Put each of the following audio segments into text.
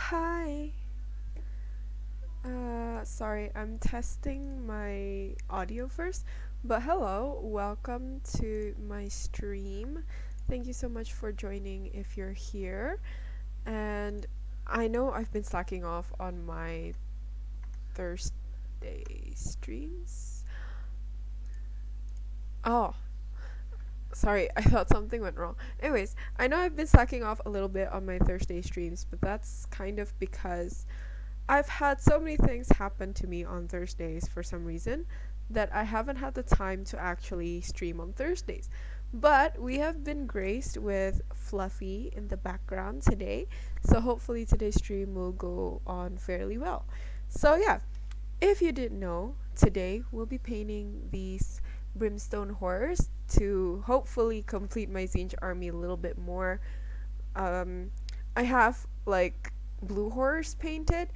Hi. Sorry, I'm testing my audio first. But hello, welcome to my stream. Thank you so much for joining if you're here. And I know I've been slacking off on my Thursday streams. Oh, sorry, I thought something went wrong. Anyways, I know I've been slacking off a little bit on my Thursday streams, but that's kind of because I've had so many things happen to me on Thursdays for some reason that I haven't had the time to actually stream on Thursdays. But we have been graced with Fluffy in the background today, so hopefully today's stream will go on fairly well. So, yeah, if you didn't know, today we'll be painting these Brimstone Horrors to hopefully complete my Zinj army a little bit more. Um, I have like blue horrors painted,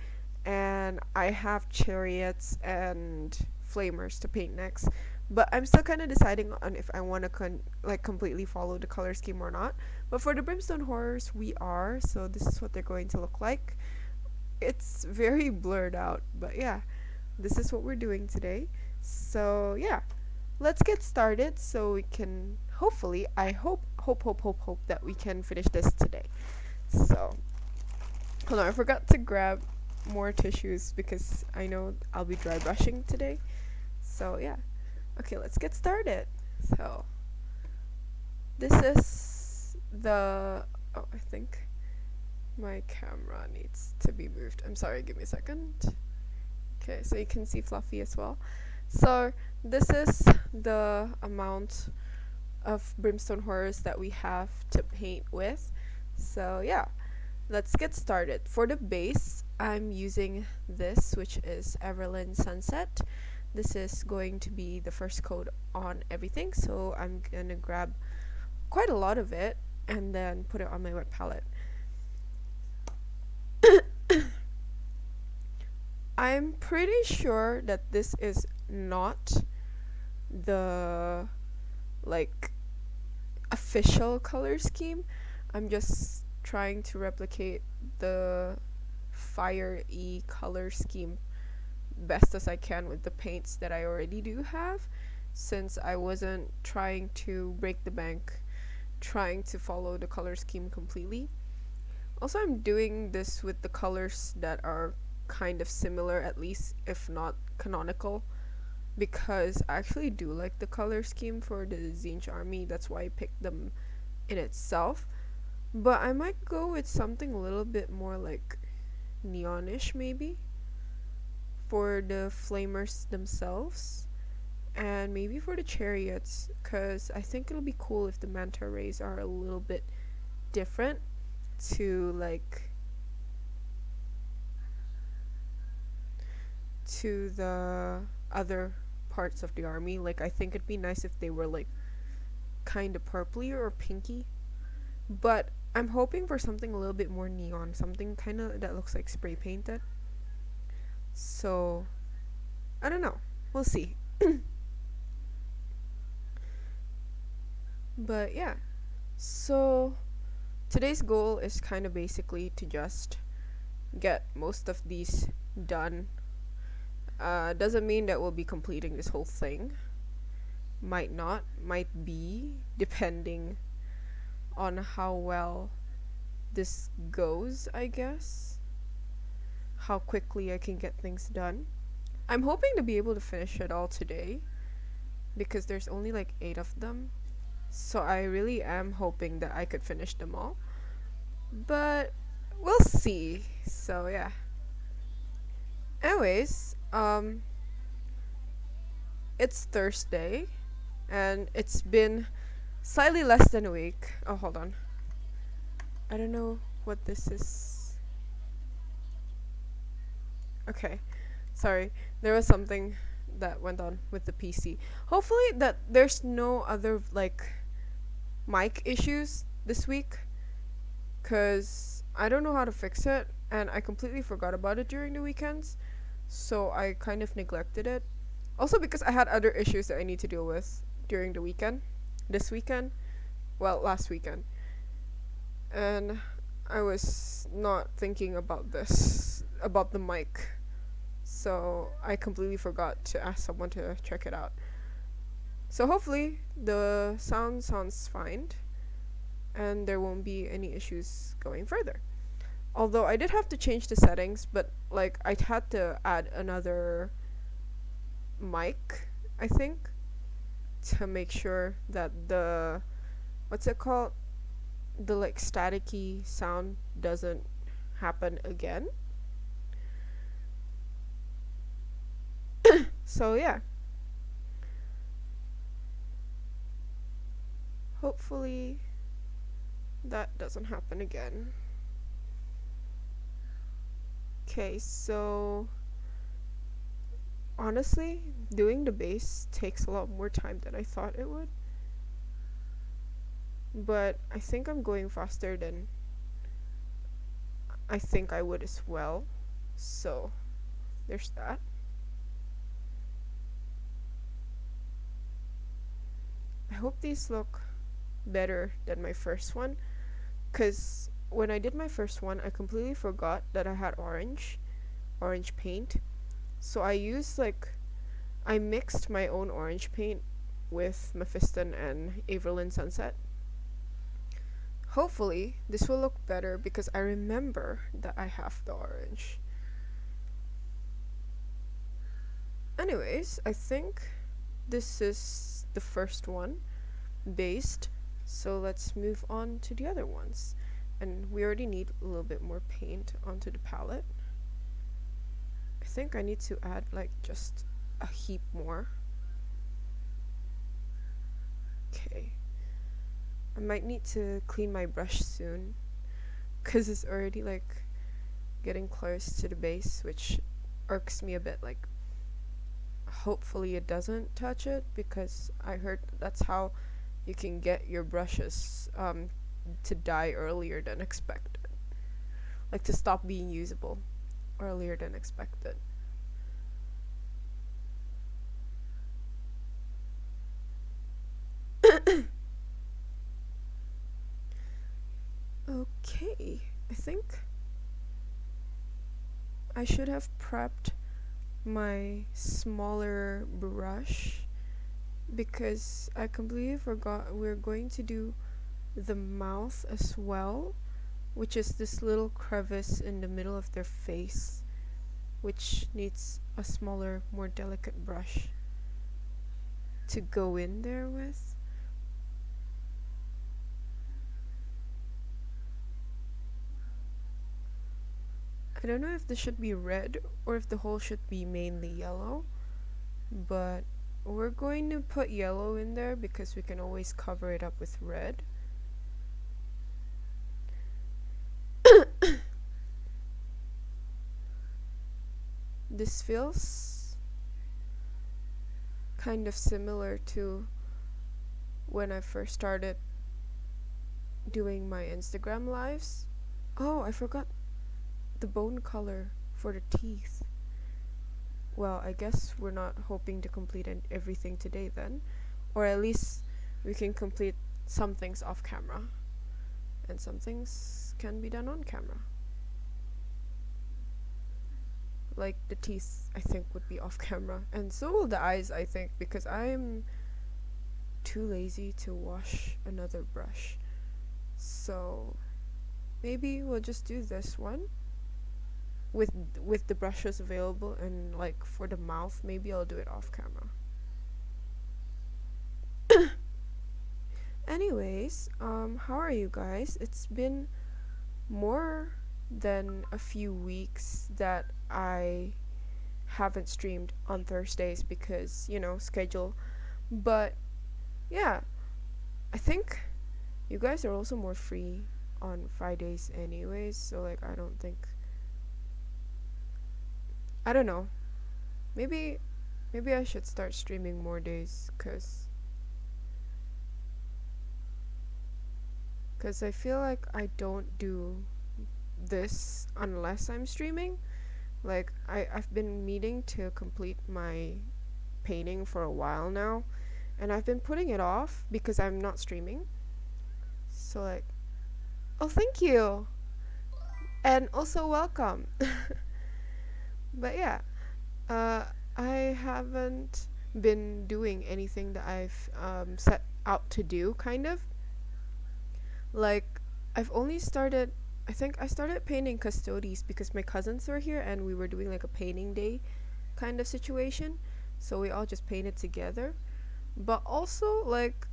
and I have chariots and flamers to paint next. But I'm still kind of deciding on if I want to completely follow the color scheme or not. But for the Brimstone Horrors, we are. So this is what they're going to look like. It's very blurred out, but yeah, this is what we're doing today. So yeah, let's get started so we can hopefully, I hope that we can finish this today. So hold on, I forgot to grab more tissues because I know I'll be dry brushing today. So yeah. Okay, let's get started. So this is the I think my camera needs to be moved. I'm sorry, give me a second. Okay, so you can see Fluffy as well. So this is the amount of Brimstone Horrors that we have to paint with. So yeah, let's get started. For the base, I'm using this, which is Everland Sunset. This is going to be the first coat on everything, so I'm gonna grab quite a lot of it and then put it on my wet palette. I'm pretty sure that this is not the like official color scheme. I'm just trying to replicate the fire E color scheme best as I can with the paints that I already do have, since I wasn't trying to break the bank trying to follow the color scheme completely. Also, I'm doing this with the colors that are kind of similar, at least if not canonical, because I actually do like the color scheme for the Zinj army. That's why I picked them in itself. But I might go with something a little bit more like neonish, maybe, for the flamers themselves, and maybe for the chariots, because I think it'll be cool if the manta rays are a little bit different to the other parts of the army. Like, I think it'd be nice if they were like kind of purpley or pinky, but I'm hoping for something a little bit more neon, something kind of that looks like spray painted. So I don't know, we'll see. But yeah, so today's goal is kind of basically to just get most of these done. Doesn't mean that we'll be completing this whole thing. Might not, might be, depending on how well this goes, I guess. How quickly I can get things done. I'm hoping to be able to finish it all today, because there's only like 8 of them. So I really am hoping that I could finish them all. But we'll see. So yeah. Anyways, it's Thursday and it's been slightly less than a week. Oh, hold on. I don't know what this is. Okay. Sorry. There was something that went on with the PC. Hopefully that there's no other like mic issues this week, cuz I don't know how to fix it and I completely forgot about it during the weekends. So I kind of neglected it. Also because I had other issues that I need to deal with during the weekend. This weekend. Well, last weekend. And I was not thinking about this, about the mic. So I completely forgot to ask someone to check it out. So hopefully the sound sounds fine and there won't be any issues going further. Although I did have to change the settings, but like I had to add another mic, I think, to make sure that the what's it called? The like staticky sound doesn't happen again. So yeah, hopefully that doesn't happen again. Okay, so honestly, doing the bass takes a lot more time than I thought it would. But I think I'm going faster than I think I would as well. So there's that. I hope these look better than my first one, because when I did my first one, I completely forgot that I had orange paint. So I mixed my own orange paint with Mephiston and Averlyn Sunset. Hopefully, this will look better because I remember that I have the orange. Anyways, I think this is the first one based, so let's move on to the other ones. And we already need a little bit more paint onto the palette. I think I need to add like just a heap more. Okay. I might need to clean my brush soon because it's already like getting close to the base, which irks me a bit. Like, hopefully it doesn't touch it because I heard that's how you can get your brushes to die earlier than expected, like to stop being usable earlier than expected. Okay, I think I should have prepped my smaller brush because I completely forgot we're going to do the mouth as well, which is this little crevice in the middle of their face, which needs a smaller, more delicate brush to go in there with. I don't know if this should be red or if the whole should be mainly yellow, but we're going to put yellow in there because we can always cover it up with red. This feels kind of similar to when I first started doing my Instagram lives. Oh, I forgot the bone color for the teeth. Well, I guess we're not hoping to complete everything today then. Or at least we can complete some things off camera. And some things can be done on camera. Like the teeth, I think, would be off camera. And so will the eyes, I think, because I'm too lazy to wash another brush. So maybe we'll just do this one with the brushes available, and like for the mouth maybe I'll do it off camera. Anyways, how are you guys? It's been more than a few weeks that I haven't streamed on Thursdays because, schedule. But yeah, I think you guys are also more free on Fridays anyways, so like I don't know. Maybe I should start streaming more days cuz I feel like I don't do this unless I'm streaming. Like I've been meaning to complete my painting for a while now, and I've been putting it off because I'm not streaming. So like, oh, thank you. And also welcome. But yeah, uh, I haven't been doing anything that I've set out to do, kind of. Like, I've only started, I think I started painting custodies because my cousins were here and we were doing like a painting day kind of situation. So we all just painted together. But also, like,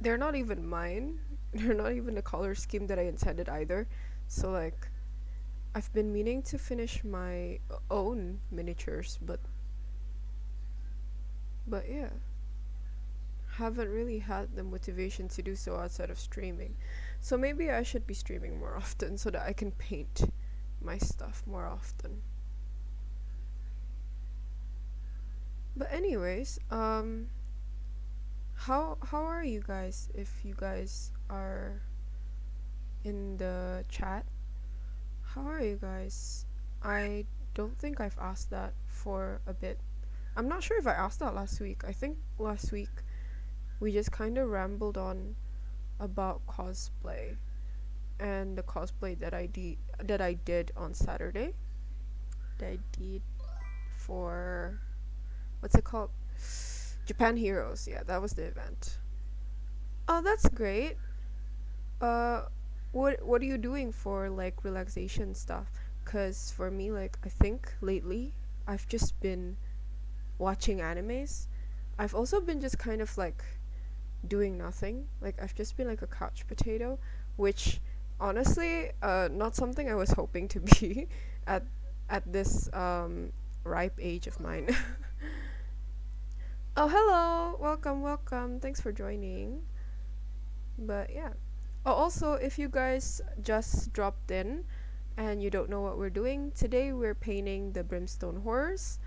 they're not even mine. They're not even the color scheme that I intended either. So, like, I've been meaning to finish my own miniatures, but yeah, haven't really had the motivation to do so outside of streaming. So maybe I should be streaming more often so that I can paint my stuff more often. But anyways, how are you guys if you guys are in the chat? How are you guys? I don't think I've asked that for a bit. I'm not sure if I asked that last week. I think last week we just kind of rambled on about cosplay and the cosplay that I did on Saturday. That I did for what's it called? Japan Heroes. Yeah, that was the event. Oh, that's great. Uh, what are you doing for like relaxation stuff? 'Cause for me, like I think lately I've just been watching animes. I've also been just kind of like doing nothing. Like I've just been like a couch potato, which honestly, not something I was hoping to be at this ripe age of mine. Oh, hello. Welcome, welcome. Thanks for joining. But yeah. Oh, also, if you guys just dropped in and you don't know what we're doing, today we're painting the Brimstone Horrors.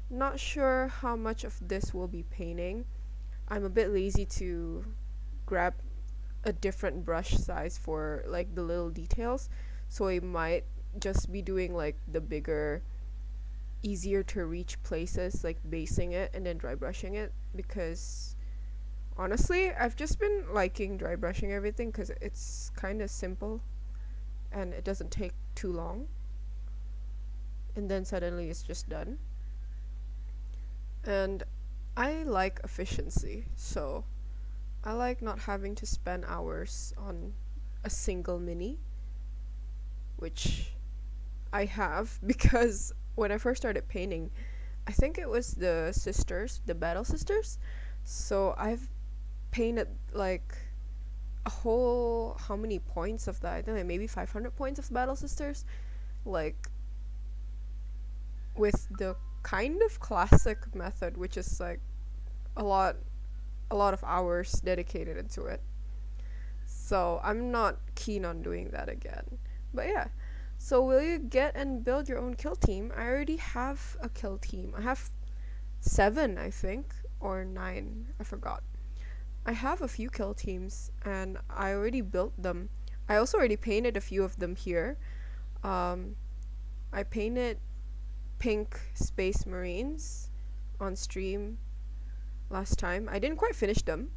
Not sure how much of this will be painting. I'm a bit lazy to grab a different brush size for like the little details, so I might just be doing like the bigger, easier to reach places, like basing it and then dry brushing it, because honestly I've just been liking dry brushing everything because it's kind of simple and it doesn't take too long, and then suddenly it's just done. And I like efficiency, so I like not having to spend hours on a single mini, which I have because when I first started painting, I think it was the sisters, the battle sisters. So I've painted like a whole, how many points of that? I think like maybe 500 points of battle sisters, like with the kind of classic method, which is like a lot, a lot of hours dedicated into it. So I'm not keen on doing that again. But yeah. So will you get and build your own kill team? I already have a kill team. I have 7, I think, or 9. I forgot. I have a few kill teams and I already built them. I also already painted a few of them here. Um, I painted pink Space Marines on stream last time. I didn't quite finish them,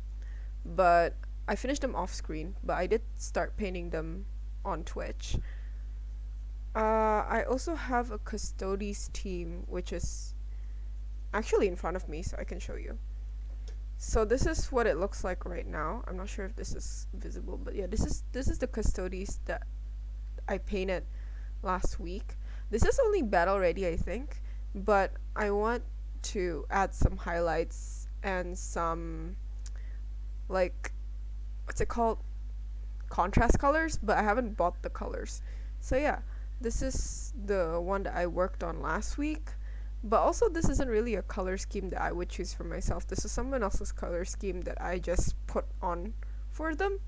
but I finished them off screen, but I did start painting them on Twitch. I also have a Custodes team, which is actually in front of me, so I can show you. So this is what it looks like right now. I'm not sure if this is visible, but yeah, this is the Custodes that I painted last week. This is only battle ready, I think, but I want to add some highlights and some like what's it called? Contrast colors, but I haven't bought the colors. So yeah, this is the one that I worked on last week. But also this isn't really a color scheme that I would choose for myself. This is someone else's color scheme that I just put on for them.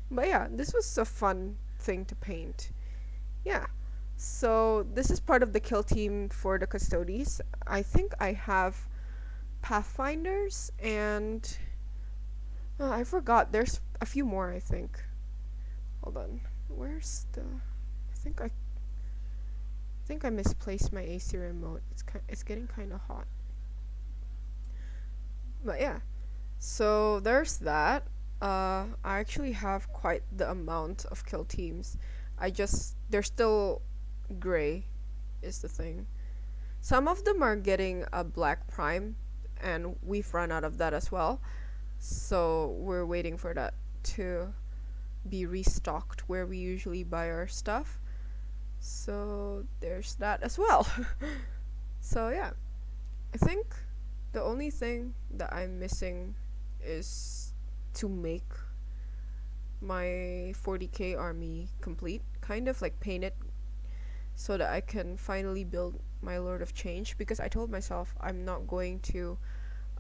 But yeah, this was a fun thing to paint. Yeah. So this is part of the kill team for the Custodes. I think I have Pathfinders and I forgot. There's a few more, I think. Hold on. Where's the? I think I misplaced my AC remote. It's getting kind of hot. But yeah. So there's that. I actually have quite the amount of kill teams. They're still gray is the thing. Some of them are getting a black prime, and we've run out of that as well. So we're waiting for that to be restocked where we usually buy our stuff. So there's that as well. So yeah, I think the only thing that I'm missing is to make my 40k army complete, kind of like paint it so that I can finally build my Lord of Change, because I told myself I'm not going to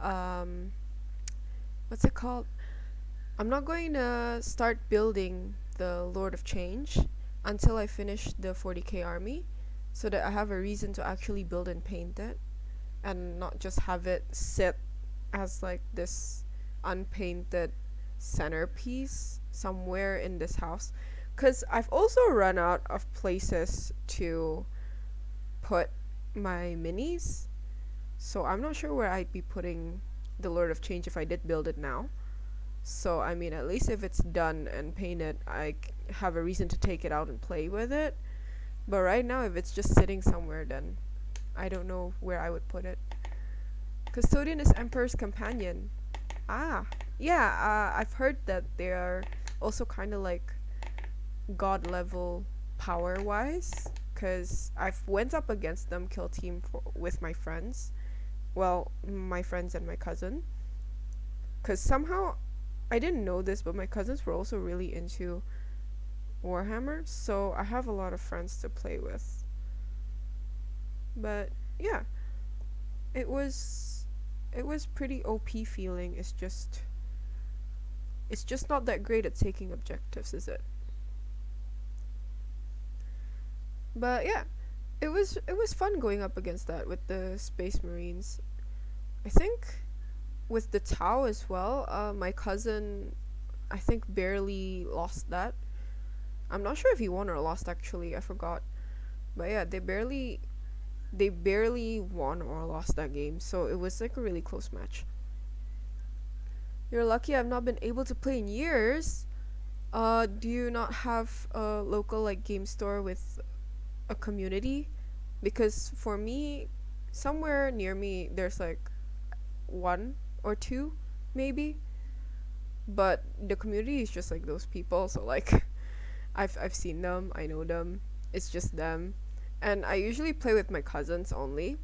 um what's it called? I'm not going to start building the Lord of Change until I finish the 40k army, so that I have a reason to actually build and paint it and not just have it sit as like this unpainted centerpiece somewhere in this house. Because I've also run out of places to put my minis, so I'm not sure where I'd be putting the Lord of Change if I did build it now. So I mean, at least if it's done and painted, have a reason to take it out and play with it. But right now, if it's just sitting somewhere, then I don't know where I would put it. Custodian is Emperor's Companion. Ah, yeah, I've heard that they are also kind of like god level power wise. Cause I've went up against them kill team with my friends. Well, my friends and my cousin. Cause somehow I didn't know this, but my cousins were also really into Warhammer, so I have a lot of friends to play with. But yeah, it was it was pretty OP feeling. It's just not that great at taking objectives, is it? But yeah, it was fun going up against that with the Space Marines. I think with the Tau as well, my cousin I think barely lost that. I'm not sure if he won or lost actually, I forgot. But yeah, they barely won or lost that game, so it was like a really close match. You're lucky I've not been able to play in years. Do you not have a local like game store with a community? Because for me, somewhere near me, there's like one or two, maybe. But the community is just like those people, so like I've seen them, I know them. It's just them, and I usually play with my cousins only,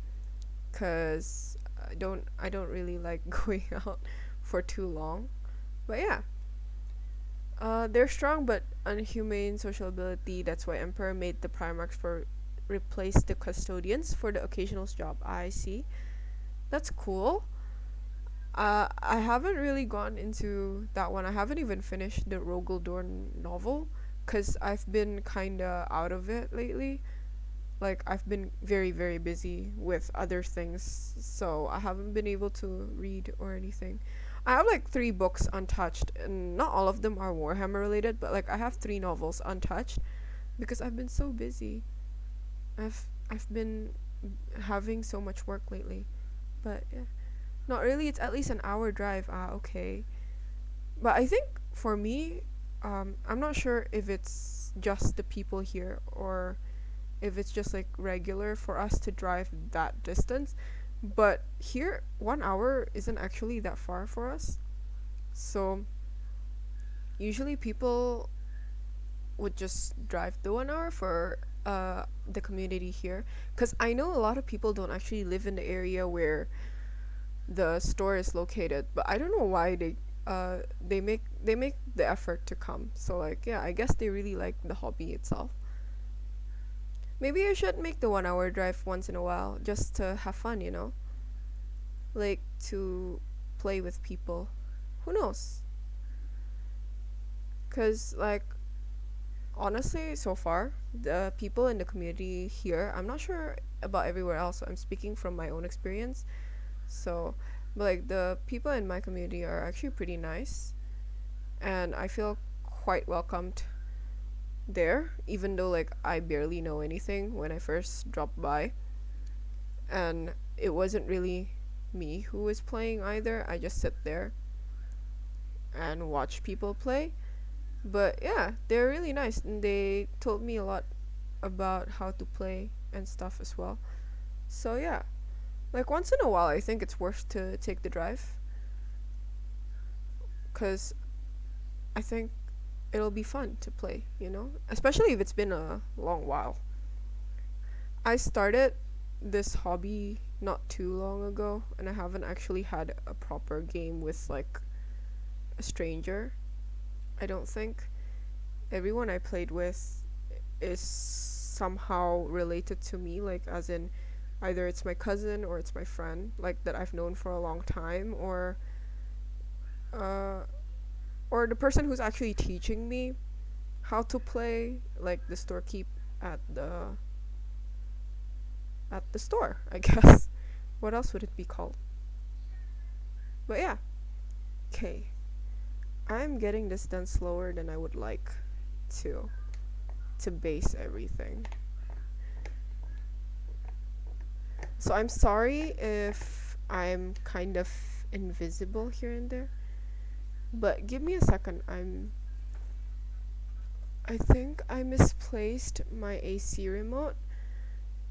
cause I don't really like going out for too long. But yeah, they're strong but unhumane social ability. That's why Emperor made the Primarchs for replace the custodians for the occasional job. I see. That's cool. I haven't really gone into that one. I haven't even finished the Rogel Dorn novel because I've been kinda out of it lately. Like I've been very very busy with other things, so I haven't been able to read or anything. I have like 3 books untouched, and not all of them are Warhammer related, but like I have 3 novels untouched because I've been so busy. I've been having so much work lately. But yeah. Not really, it's at least an hour drive. Ah, okay. But I think for me, I'm not sure if it's just the people here or if it's just like regular for us to drive that distance. But here, 1 hour isn't actually that far for us. So usually people would just drive the 1 hour for the community here. Because I know a lot of people don't actually live in the area where the store is located, but I don't know why they make the effort to come. So like yeah, I guess they really like the hobby itself. Maybe I should make the 1 hour drive once in a while just to have fun, like to play with people. Who knows? Cause like honestly, so far the people in the community here, I'm not sure about everywhere else. So I'm speaking from my own experience. So, but like the people in my community are actually pretty nice, and I feel quite welcomed there, even though like I barely know anything when I first dropped by, and it wasn't really me who was playing either. I just sit there and watch people play. But yeah, they're really nice, and they told me a lot about how to play and stuff as well. So yeah, like once in a while, I think it's worth to take the drive, cause I think it'll be fun to play. Especially if it's been a long while. I started this hobby not too long ago, and I haven't actually had a proper game with like a stranger. I don't think everyone I played with is somehow related to me, like as in either it's my cousin or it's my friend, like that I've known for a long time, uh, or the person who's actually teaching me how to play, like the storekeep at the store, I guess. What else would it be called? But yeah, okay. I'm getting this done slower than I would like to to base everything. So I'm sorry if I'm kind of invisible here and there, but give me a second. I think I misplaced my AC remote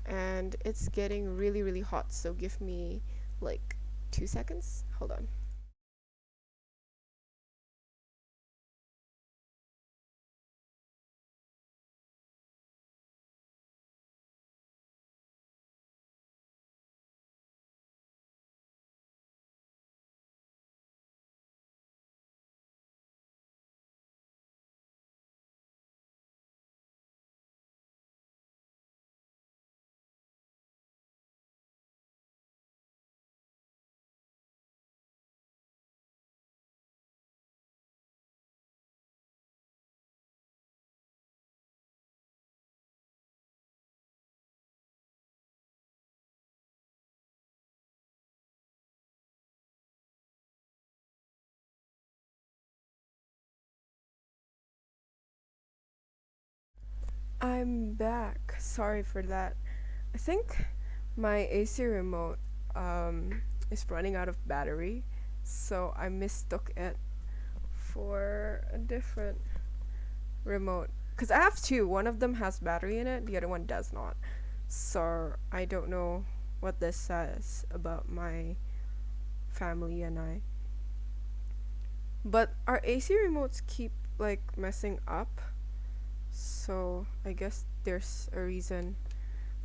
and it's getting really really hot, so give me like 2 seconds. Hold on. I'm back. Sorry for that. I think my AC remote is running out of battery, so I mistook it for a different remote. Because I have two. One of them has battery in it, the other one does not. So I don't know what this says about my family and I. But our AC remotes keep like messing up, so I guess there's a reason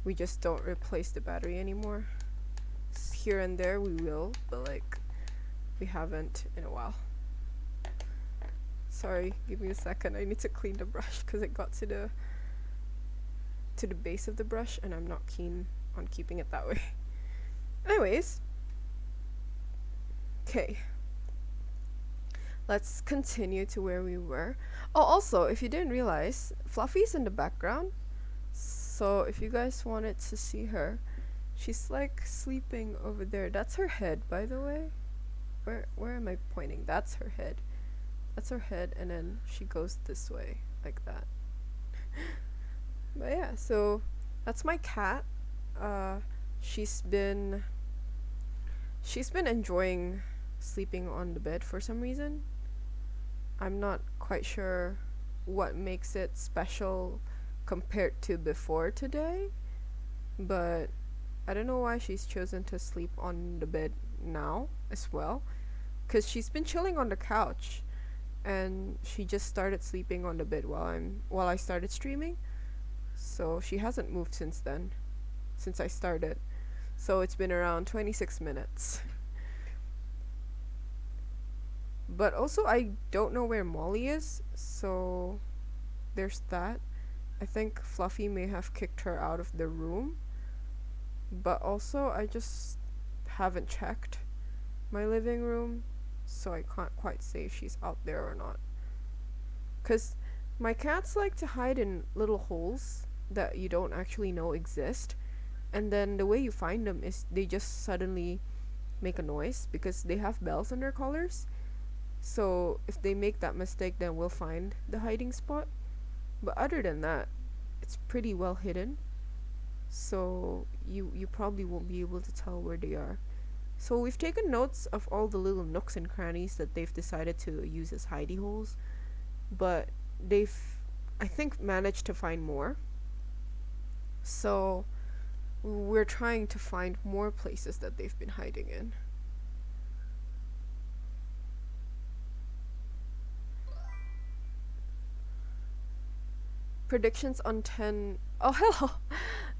we just don't replace the battery anymore. Here and there we will, but like we haven't in a while. Sorry, give me a second. I need to clean the brush because it got to the base of the brush and I'm not keen on keeping it that way. Anyways, okay. Let's continue to where we were. Oh, also, if you didn't realize, Fluffy's in the background. So if you guys wanted to see her, she's like sleeping over there. That's her head, by the way. Where am I pointing? That's her head. That's her head, and then she goes this way, like that. But yeah, so that's my cat. Uh, she's been she's been enjoying sleeping on the bed for some reason. I'm not quite sure what makes it special compared to before today, but I don't know why she's chosen to sleep on the bed now as well. Because she's been chilling on the couch and she just started sleeping on the bed while I started streaming. So she hasn't moved since then, since I started. So it's been around 26 minutes. But also I don't know where Molly is, so there's that. I think Fluffy may have kicked her out of the room. But also I just haven't checked my living room, so I can't quite say if she's out there or not. Cause my cats like to hide in little holes that you don't actually know exist, and then the way you find them is they just suddenly make a noise because they have bells on their collars. So if they make that mistake, then we'll find the hiding spot. But other than that, it's pretty well hidden. So you probably won't be able to tell where they are. So we've taken notes of all the little nooks and crannies that they've decided to use as hidey holes, but they've, I think, managed to find more. So we're trying to find more places that they've been hiding in. Predictions on 10. Oh, hello.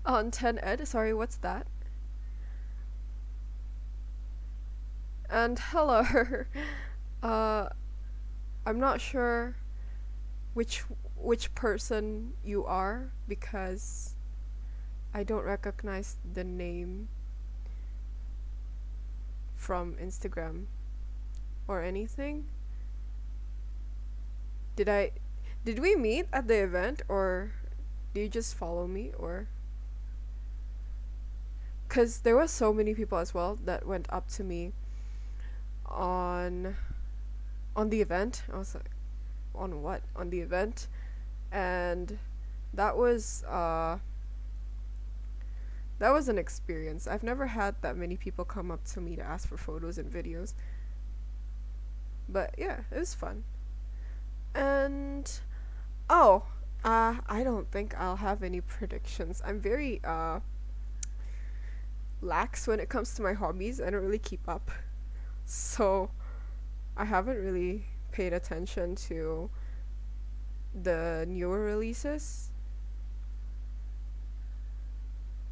On 10 Ed. Sorry, what's that? And hello. uh, I'm not sure which which person you are because I don't recognize the name from Instagram or anything. Did I did we meet at the event, or do you just follow me, or cuz there was so many people as well that went up to me on on the event. I was like, on what? On the event. And that was uh that was an experience. I've never had that many people come up to me to ask for photos and videos. But yeah, it was fun. And oh, I don't think I'll have any predictions. I'm very lax when it comes to my hobbies. I don't really keep up. So, I haven't really paid attention to the newer releases,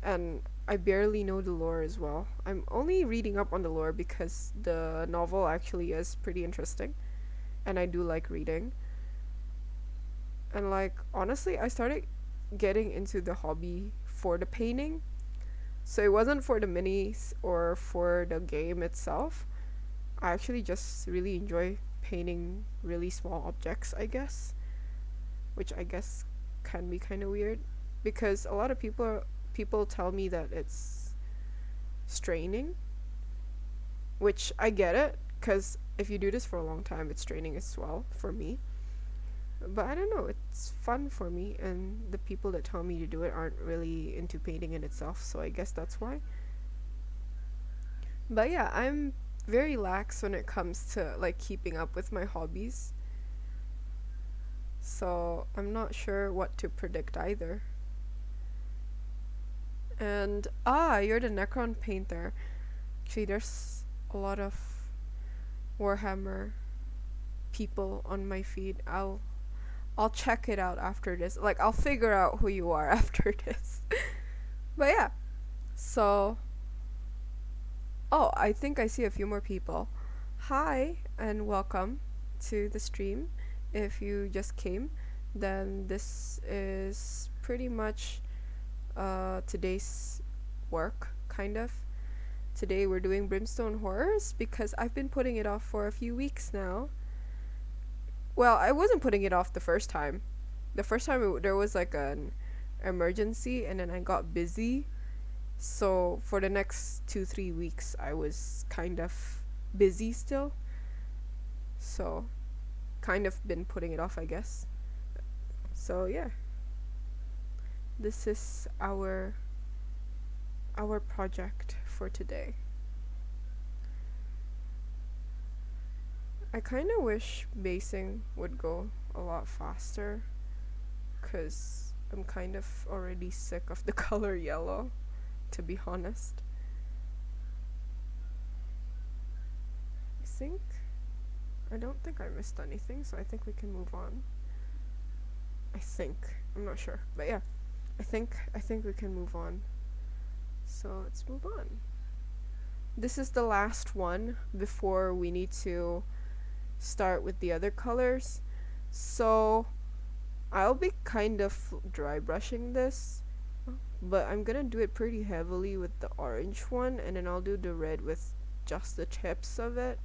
and I barely know the lore as well. I'm only reading up on the lore because the novel actually is pretty interesting, and I do like reading. And like honestly, I started getting into the hobby for the painting. So it wasn't for the minis or for the game itself. I actually just really enjoy painting really small objects, I guess, which I guess can be kind of weird because a lot of people tell me that it's straining, which I get it cuz if you do this for a long time, it's straining as well for me. But I don't know, it's fun for me, and the people that tell me to do it aren't really into painting in itself, so I guess that's why. But yeah, I'm very lax when it comes to like keeping up with my hobbies. So I'm not sure what to predict either. And you're the Necron painter. Actually, there's a lot of Warhammer people on my feed. I'll check it out after this. Like I'll figure out who you are after this. But yeah. So, oh, I think I see a few more people. Hi and welcome to the stream. If you just came, then this is pretty much today's work, kind of. Today we're doing Brimstone Horrors because I've been putting it off for a few weeks now. Well, I wasn't putting it off the first time. The first time there was like an emergency and then I got busy. So for the next 2-3 weeks, I was kind of busy still. So kind of been putting it off, I guess. So yeah, this is our project for today. I kind of wish basing would go a lot faster cuz I'm kind of already sick of the color yellow, to be honest. I don't think I missed anything, so I think we can move on. I think. I'm not sure. But yeah, I think we can move on. So let's move on. This is the last one before we need to start with the other colors. So I'll be kind of dry brushing this, but I'm gonna do it pretty heavily with the orange one, and then I'll do the red with just the tips of it,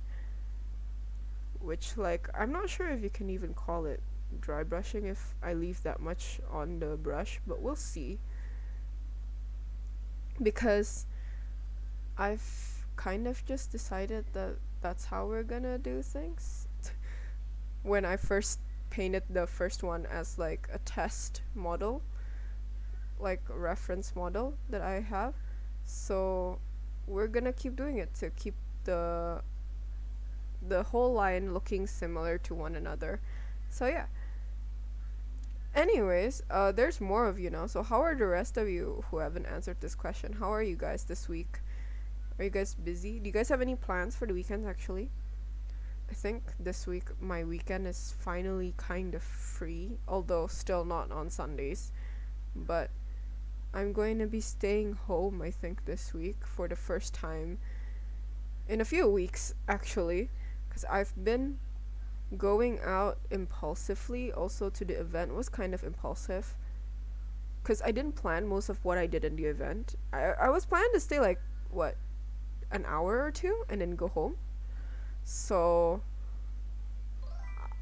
which like I'm not sure if you can even call it dry brushing if I leave that much on the brush, but we'll see. Because I've kind of just decided that that's how we're gonna do things. When I first painted the first one as like a test model, like a reference model that I have. So we're gonna keep doing it to keep the whole line looking similar to one another. So yeah. Anyways, there's more of you now. So how are the rest of you who haven't answered this question? How are you guys this week? Are you guys busy? Do you guys have any plans for the weekends actually? I think this week my weekend is finally kind of free, although still not on Sundays. But I'm going to be staying home, I think, this week for the first time in a few weeks, actually. Because I've been going out impulsively. Also, to the event was kind of impulsive. Because I didn't plan most of what I did in the event. I was planning to stay like, what, an hour or two and then go home. So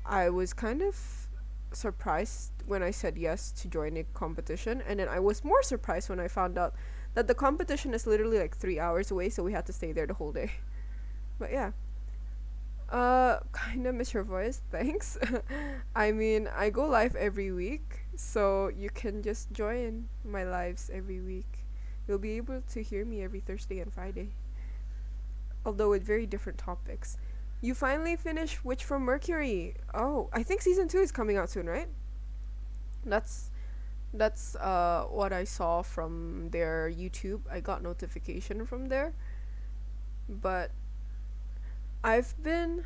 I was kind of surprised when I said yes to join a competition, and then I was more surprised when I found out that the competition is literally like 3 hours away, so we had to stay there the whole day. But yeah, kind of miss your voice. Thanks. I mean, I go live every week, so you can just join my lives every week. You'll be able to hear me every Thursday and Friday, although with very different topics. You finally finished Witch from Mercury. Oh, I think season 2 is coming out soon, right? That's that's what I saw from their YouTube. I got notification from there. But I've been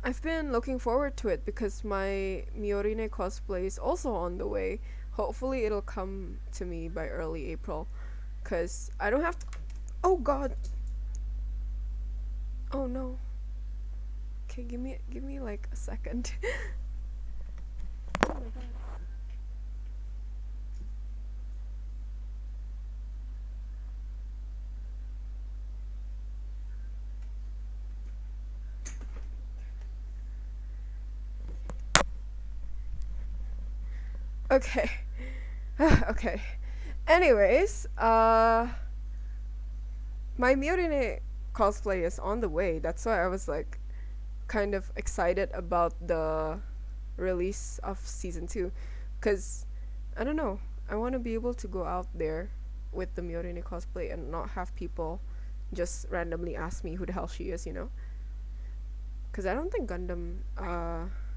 I've been looking forward to it because my Miorine cosplay is also on the way. Hopefully it'll come to me by early April cuz I don't have Oh god. Oh no. Okay, give me like a second. Oh my god. Okay. Okay. Anyways, my Miorine cosplay is on the way. That's why I was like kind of excited about the release of season 2 cuz I don't know. I want to be able to go out there with the Miorine cosplay and not have people just randomly ask me who the hell she is, you know? Cuz I don't think Gundam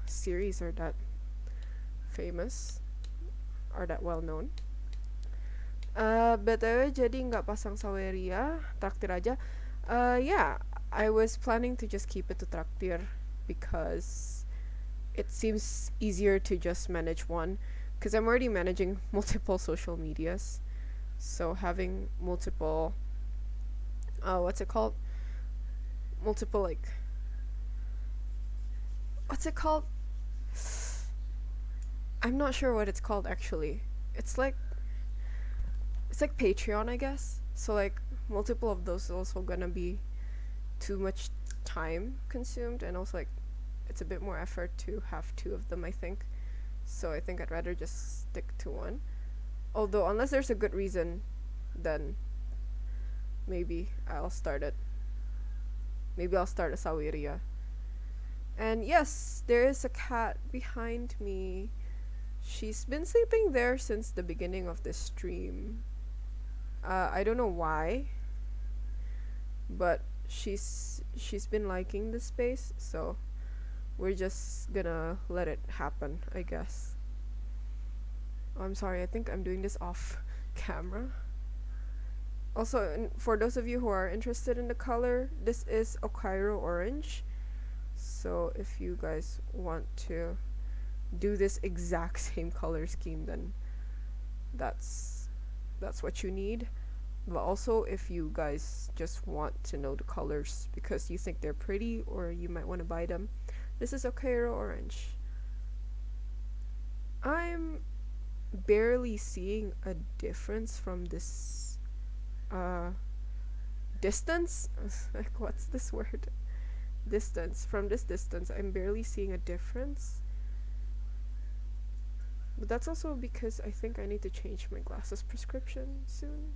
series are that famous or that well known. BTW jadi nggak pasang Saweria, traktir aja. Yeah, I was planning to just keep it to traktir because it seems easier to just manage one because I'm already managing multiple social medias. So having multiple what's it called? Multiple like what's it called? I'm not sure what it's called actually. It's like it's like Patreon, I guess. So like multiple of those is also gonna be too much time consumed, and also like it's a bit more effort to have two of them, I think. So I think I'd rather just stick to one. Although unless there's a good reason, then maybe I'll start it. Maybe I'll start a Sawiria. And yes, there is a cat behind me. She's been sleeping there since the beginning of the stream. I don't know why, but she's been liking the space, so we're just gonna let it happen, I guess. Oh, I'm sorry, I think I'm doing this off camera. Also, for those of you who are interested in the color, this is Okairo Orange. So if you guys want to do this exact same color scheme, then that's what you need. But also, if you guys just want to know the colors because you think they're pretty or you might want to buy them, this is Okairo Orange. I'm barely seeing a difference from this uh distance. Like, what's this word? Distance. From this distance, I'm barely seeing a difference. But that's also because I think I need to change my glasses prescription soon.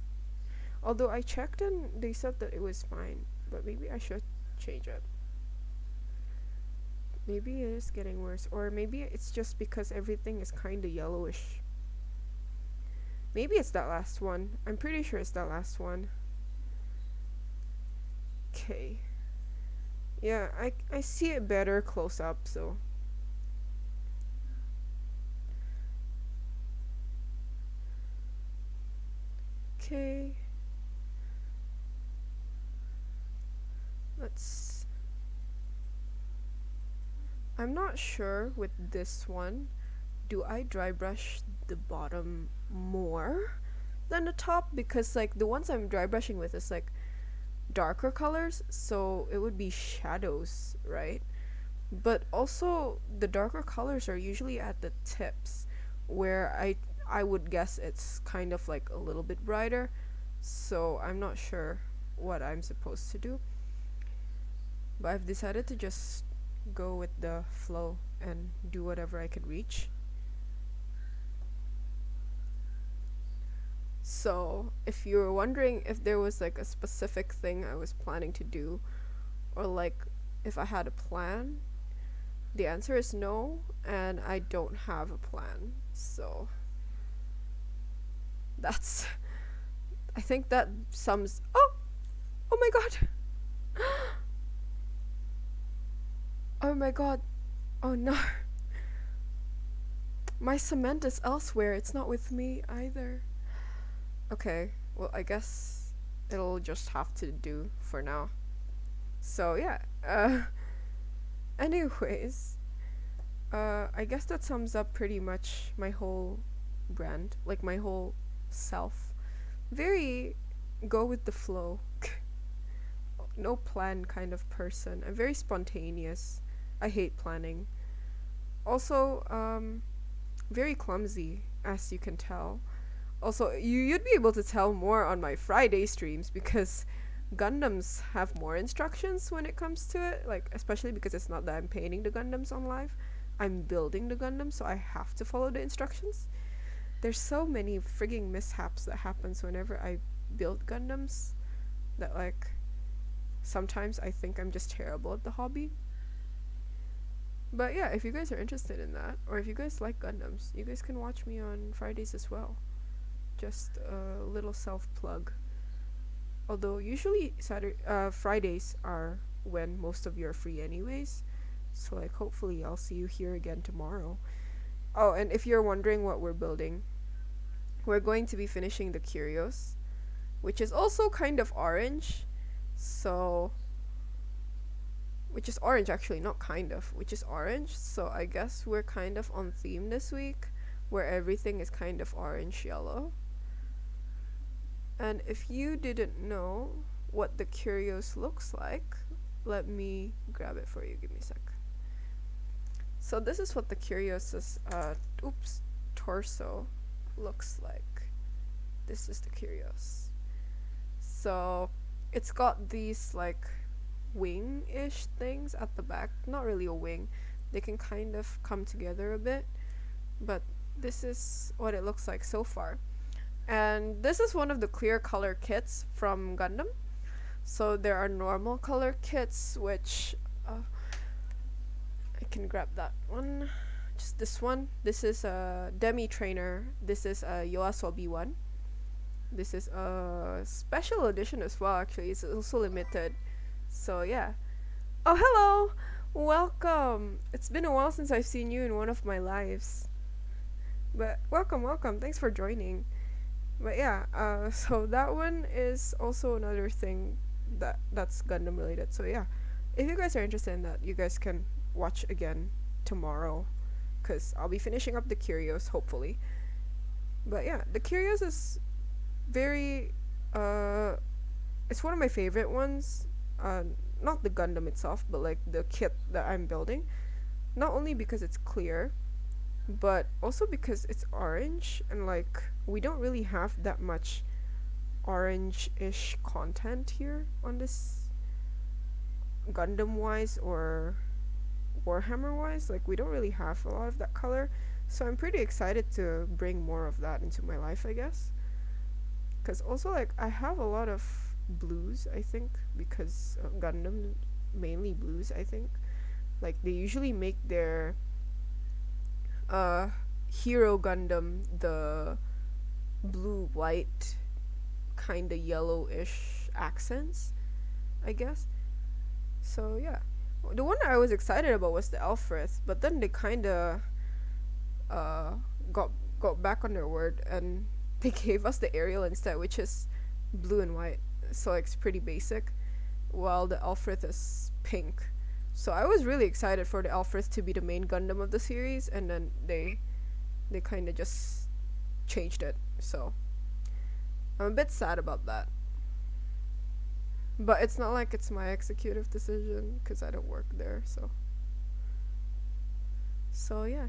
Although I checked and they said that it was fine, but maybe I should change it. Maybe it is getting worse, or maybe it's just because everything is kinda yellowish. Maybe it's that last one. I'm pretty sure it's that last one. Okay. Yeah, I see it better close up, so Okay, let's. I'm not sure with this one. Do I dry brush the bottom more than the top? Because like the ones I'm dry brushing with is like darker colors, so it would be shadows, right? But also the darker colors are usually at the tips, where I would guess it's kind of like a little bit brighter. So I'm not sure what I'm supposed to do, but I've decided to just go with the flow and do whatever I could reach. So, if you were wondering if there was like a specific thing I was planning to do, or like if I had a plan, the answer is no, and I don't have a plan. So, that's. I think that sums. Oh! Oh my god! Oh my god! Oh no! My cement is elsewhere, it's not with me either. Okay, well, I guess it'll just have to do for now. So, yeah. Anyways, I guess that sums up pretty much my whole brand, like my whole self. Very go with the flow, no plan kind of person. I'm very spontaneous. I hate planning. Also, very clumsy, as you can tell. Also, you'd be able to tell more on my Friday streams because Gundams have more instructions when it comes to it, like especially because it's not that I'm painting the Gundams on live. I'm building the Gundam, so I have to follow the instructions. There's so many frigging mishaps that happens whenever I build Gundams that like sometimes I think I'm just terrible at the hobby. But yeah, if you guys are interested in that, or if you guys like Gundams, you guys can watch me on Fridays as well. Just a little self plug. Although usually Fridays are when most of you are free anyways. So like hopefully I'll see you here again tomorrow. Oh, and if you're wondering what we're building, we're going to be finishing the Curios, which is also kind of orange. So which is orange actually, not kind of, which is orange. So I guess we're kind of on theme this week, where everything is kind of orange yellow. And if you didn't know what the Curios looks like, let me grab it for you. Give me a sec. So this is what the Curios' torso looks like. This is the Curios. So it's got these like wing-ish things at the back. Not really a wing. They can kind of come together a bit. But this is what it looks like so far. And this is one of the clear color kits from Gundam. So there are normal color kits, which I can grab that one. Just this one. This is a Demi Trainer. This is a Yoasobi one. This is a special edition as well, actually. It's also limited. So yeah. Oh, hello! Welcome! It's been a while since I've seen you in one of my lives. But welcome. Thanks for joining. But yeah, so that one is also another thing that's Gundam related. So yeah, if you guys are interested in that, you guys can watch again tomorrow, cause I'll be finishing up the Curios hopefully. But yeah, the Curios is very it's one of my favorite ones. Not the Gundam itself, but like the kit that I'm building. Not only because it's clear, but also because it's orange, and like we don't really have that much orange-ish content here on this Gundam wise or Warhammer wise. Like we don't really have a lot of that color, so I'm pretty excited to bring more of that into my life, I guess. Because also like I have a lot of blues, I think, because Gundam mainly blues, I think. Like they usually make their Hero Gundam the blue white kinda yellowish accents, I guess. So yeah, the one I was excited about was the Alfred, but then they kinda uh got back on their word and they gave us the Ariel instead, which is blue and white. So like, it's pretty basic, while the Alfred is pink. So I was really excited for the Alfred to be the main Gundam of the series, and then they kind of just changed it. So I'm a bit sad about that. But it's not like it's my executive decision because I don't work there. So yeah.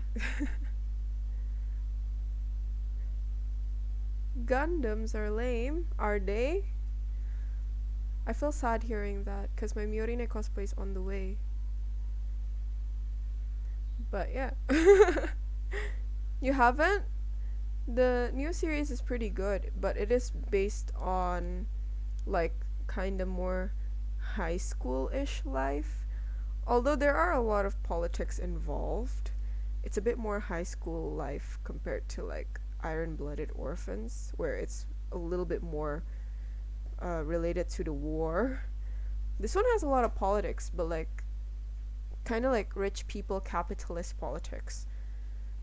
Gundams are lame, are they? I feel sad hearing that because my Miorine cosplay is on the way. But yeah. You haven't? The new series is pretty good, but it is based on like kind of more high school-ish life. Although there are a lot of politics involved, it's a bit more high school life compared to like Iron-Blooded Orphans, where it's a little bit more related to the war. This one has a lot of politics, but like kind of like rich people capitalist politics.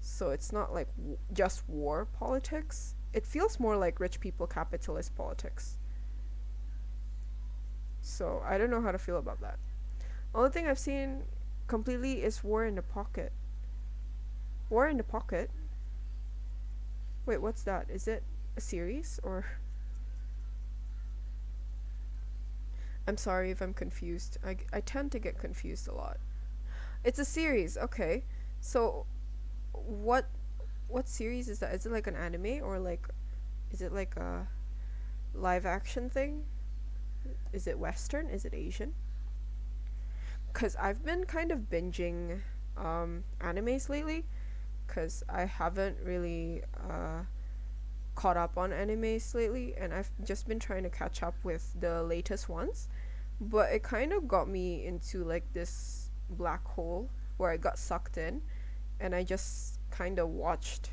So it's not like just war politics. It feels more like rich people capitalist politics. So I don't know how to feel about that. Only thing I've seen completely is War in the Pocket. War in the Pocket? Wait, what's that? Is it a series or I'm sorry if I'm confused. I tend to get confused a lot. It's a series, okay. So what what series is that? Is it like an anime or like is it like a live action thing? Is it Western? Is it Asian? Cause I've been kind of binging animes lately. Cause I haven't really caught up on animes lately, and I've just been trying to catch up with the latest ones. But it kind of got me into like this black hole where I got sucked in, and I just kind of watched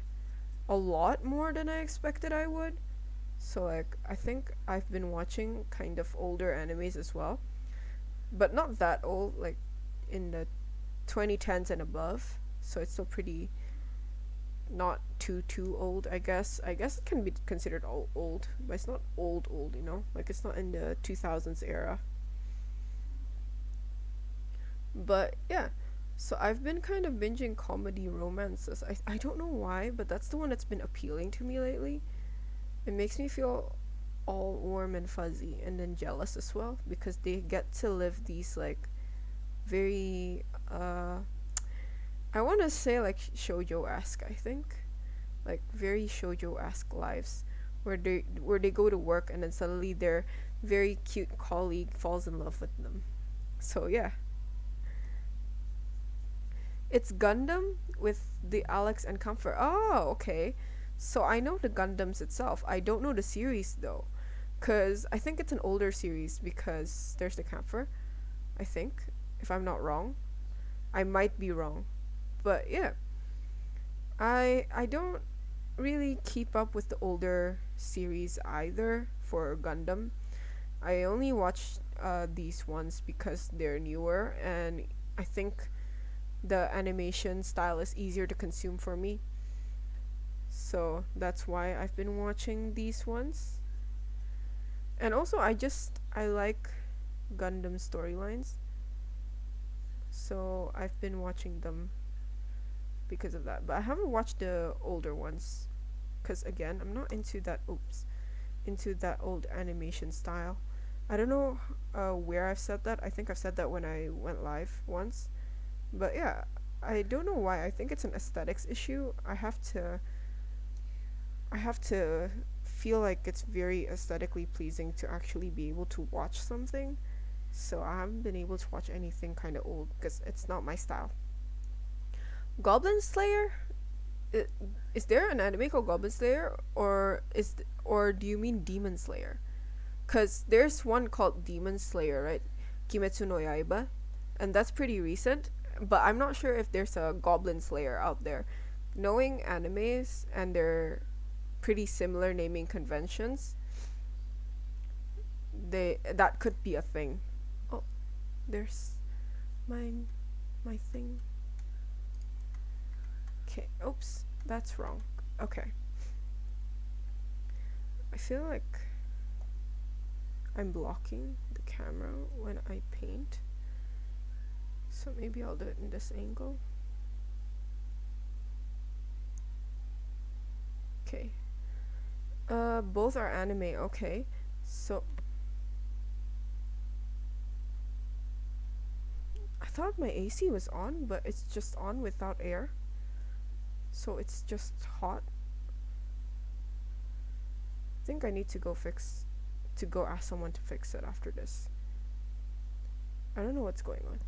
a lot more than I expected I would. So like I think I've been watching kind of older animes as well, but not that old, like in the 2010s and above. So it's still pretty not too old, I guess. I guess it can be considered old, but it's not old, you know? Like it's not in the 2000s era. But yeah. So I've been kind of binging comedy romances. I don't know why, but that's the one that's been appealing to me lately. It makes me feel all warm and fuzzy and then jealous as well because they get to live these like very I want to say like shoujo-esque, I think. Like very shoujo-esque lives where they go to work and then suddenly their very cute colleague falls in love with them. So yeah. It's Gundam with the Alex and Comfort. Oh, okay. So I know the Gundams itself. I don't know the series though. Cause I think it's an older series because there's the Camphor, I think, if I'm not wrong. I might be wrong. But yeah. I don't really keep up with the older series either for Gundam. I only watch these ones because they're newer and I think the animation style is easier to consume for me. So that's why I've been watching these ones. And also I like Gundam storylines. So I've been watching them because of that. But I haven't watched the older ones cuz again, I'm not into that old animation style. I don't know where I've said that. I think I've said that when I went live once. But yeah, I don't know why. I think it's an aesthetics issue. I have to feel like it's very aesthetically pleasing to actually be able to watch something. So I haven't been able to watch anything kind of old because it's not my style. Goblin Slayer? I- Is there an anime called Goblin Slayer, or do you mean Demon Slayer? Cause there's one called Demon Slayer, right? Kimetsu no Yaiba, and that's pretty recent. But I'm not sure if there's a Goblin Slayer out there. Knowing animes and their pretty similar naming conventions, they that could be a thing. Oh, there's my my thing. Okay, oops, that's wrong. Okay. I feel like I'm blocking the camera when I paint. So maybe I'll do it in this angle. Okay. Both are anime, okay. So I thought my AC was on, but it's just on without air. So it's just hot. I think I need to go ask someone to fix it after this. I don't know what's going on.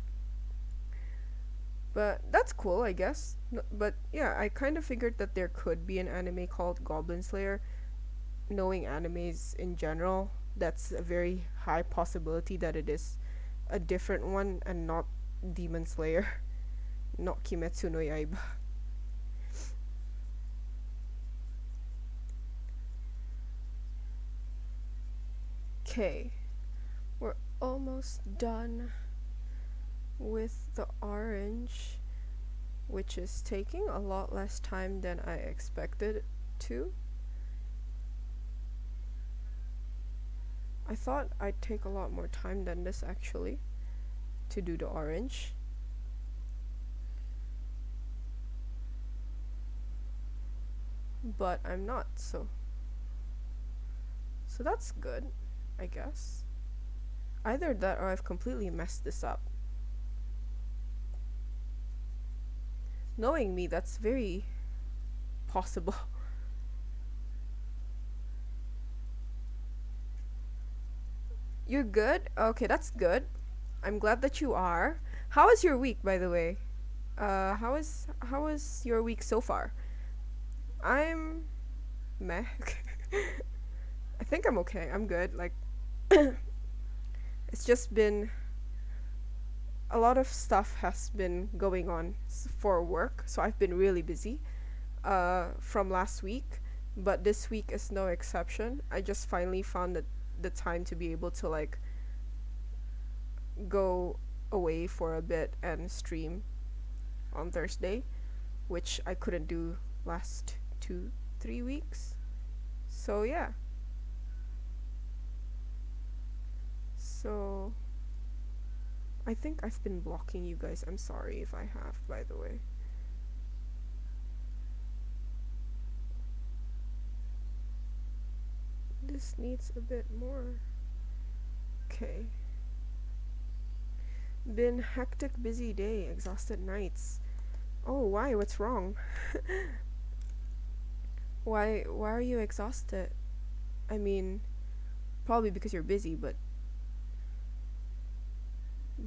But that's cool, I guess. But yeah, I kind of figured that there could be an anime called Goblin Slayer. Knowing animes in general, that's a very high possibility that it is a different one and not Demon Slayer, not Kimetsu no Yaiba. Okay, we're almost done with the orange, which is taking a lot less time than I expected it to. I thought I'd take a lot more time than this actually to do the orange. But I'm not, so that's good, I guess. Either that or I've completely messed this up. Knowing me, that's very possible. You're good? Okay, that's good. I'm glad that you are. How was your week, by the way? How was your week so far? I'm meh. I think I'm okay. I'm good. Like it's just been a lot of stuff has been going on for work, so I've been really busy from last week, but this week is no exception. I just finally found the time to be able to like go away for a bit and stream on Thursday, which I couldn't do last 2 3 weeks. So yeah. So I think I've been blocking you guys. I'm sorry if I have, by the way. This needs a bit more. Okay. Been hectic, busy day, exhausted nights. Oh, why? What's wrong? Why are you exhausted? I mean, probably because you're busy, but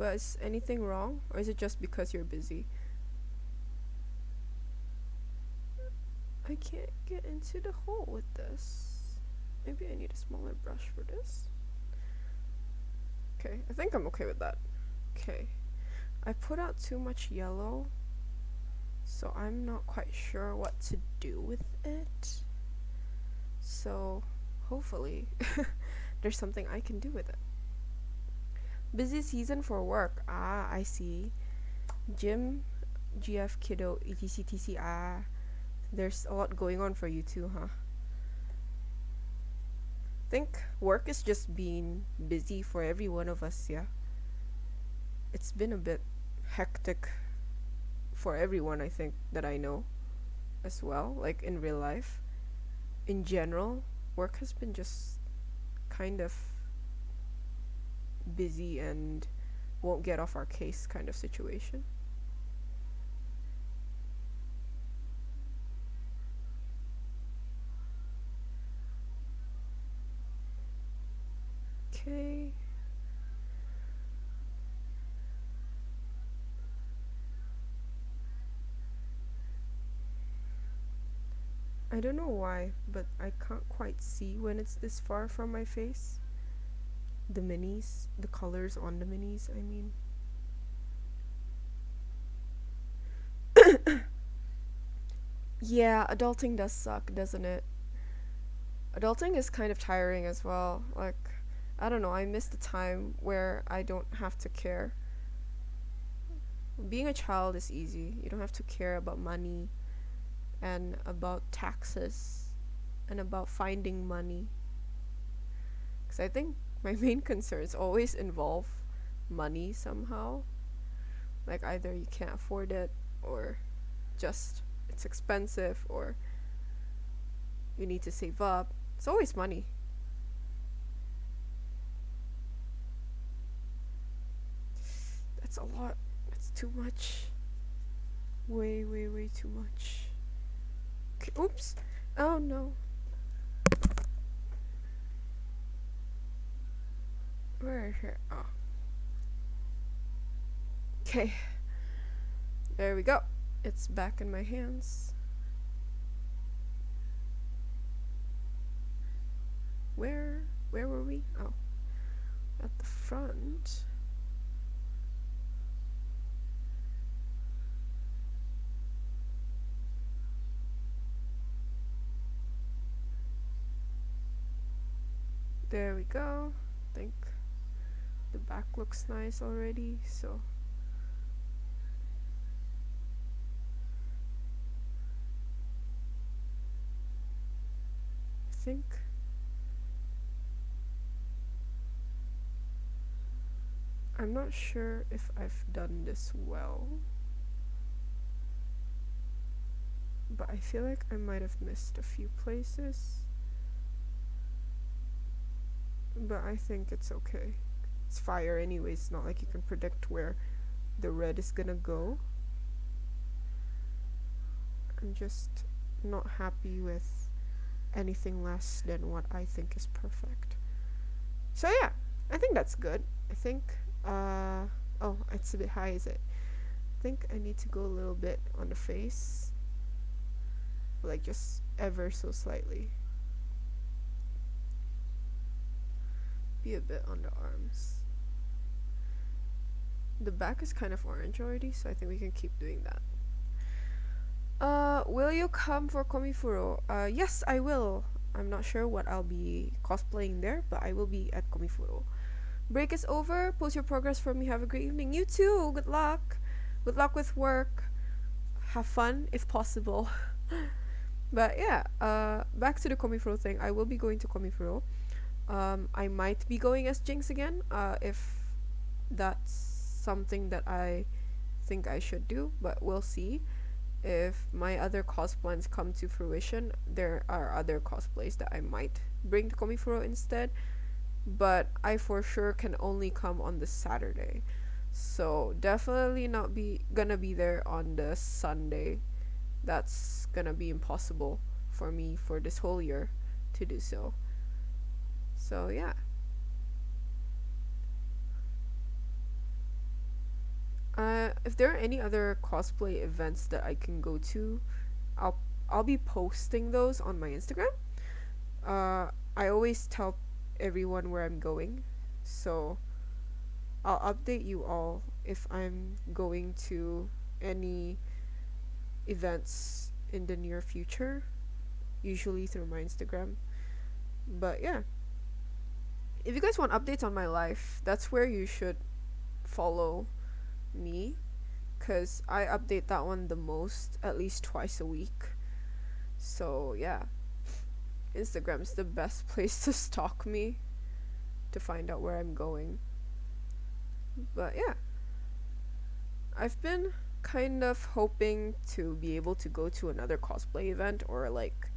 is anything wrong or is it just because you're busy? I can't get into the hole with this. Maybe I need a smaller brush for this. Okay, I think I'm okay with that. Okay. I put out too much yellow, so I'm not quite sure what to do with it. So, hopefully, there's something I can do with it. Busy season for work. Ah, I see. Gym, GF, kiddo, etc, etc. Ah, there's a lot going on for you too, huh? Think work is just being busy for every one of us, yeah. It's been a bit hectic for everyone, I think, that I know as well, like in real life. In general, work has been just kind of busy and won't get off our case kind of situation. Okay. I don't know why, but I can't quite see when it's this far from my face. The minis, the colors on the minis, I mean. Yeah, adulting does suck, doesn't it? Adulting is kind of tiring as well. Like, I don't know, I miss the time where I don't have to care. Being a child is easy. You don't have to care about money and about taxes and about finding money. Because I think my main concerns always involve money somehow. Like either you can't afford it, or just it's expensive, or you need to save up. It's always money. That's a lot. That's too much. Way, way, way too much. Okay, oops. Oh no. Where is it? Oh. Okay. There we go. It's back in my hands. Where were we? Oh. At the front. There we go. I think the back looks nice already, so I think I'm not sure if I've done this well, but I feel like I might have missed a few places. But I think it's okay. It's fire anyways, it's not like you can predict where the red is gonna go. I'm just not happy with anything less than what I think is perfect. So yeah, I think that's good. I think, oh, it's a bit high, is it? I think I need to go a little bit on the face. Like just ever so slightly. Be a bit on the arms. The back is kind of orange already, so I think we can keep doing that. Will you come for Komifuro? Yes, I will. I'm not sure what I'll be cosplaying there, but I will be at Komifuro. Break is over. Post your progress for me. Have a great evening. You too. Good luck. Good luck with work. Have fun if possible. But yeah, back to the Komifuro thing. I will be going to Komifuro. I might be going as Jinx again, if that's something that I think I should do, but we'll see. If my other cosplays come to fruition, there are other cosplays that I might bring to Komifuro instead, but I for sure can only come on the Saturday. So definitely not gonna be there on the Sunday. That's gonna be impossible for me for this whole year to do so. So yeah. If there are any other cosplay events that I can go to, I'll I'll be posting those on my Instagram. I always tell everyone where I'm going, so I'll update you all if I'm going to any events in the near future, usually through my Instagram. But yeah, if you guys want updates on my life, that's where you should follow me, because I update that one the most, at least twice a week. So yeah, Instagram's the best place to stalk me to find out where I'm going. But yeah, I've been kind of hoping to be able to go to another cosplay event or like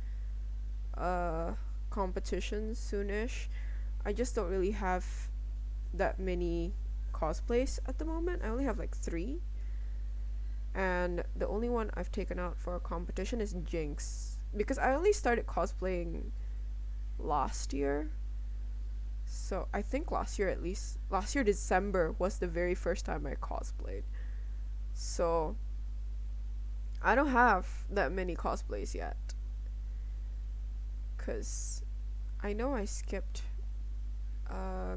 competition soonish. I just don't really have that many cosplays at the moment. I only have like 3. And the only one I've taken out for a competition is Jinx, because I only started cosplaying last year. So I think last year, at least last year December, was the very first time I cosplayed. So I don't have that many cosplays yet, cuz I know I skipped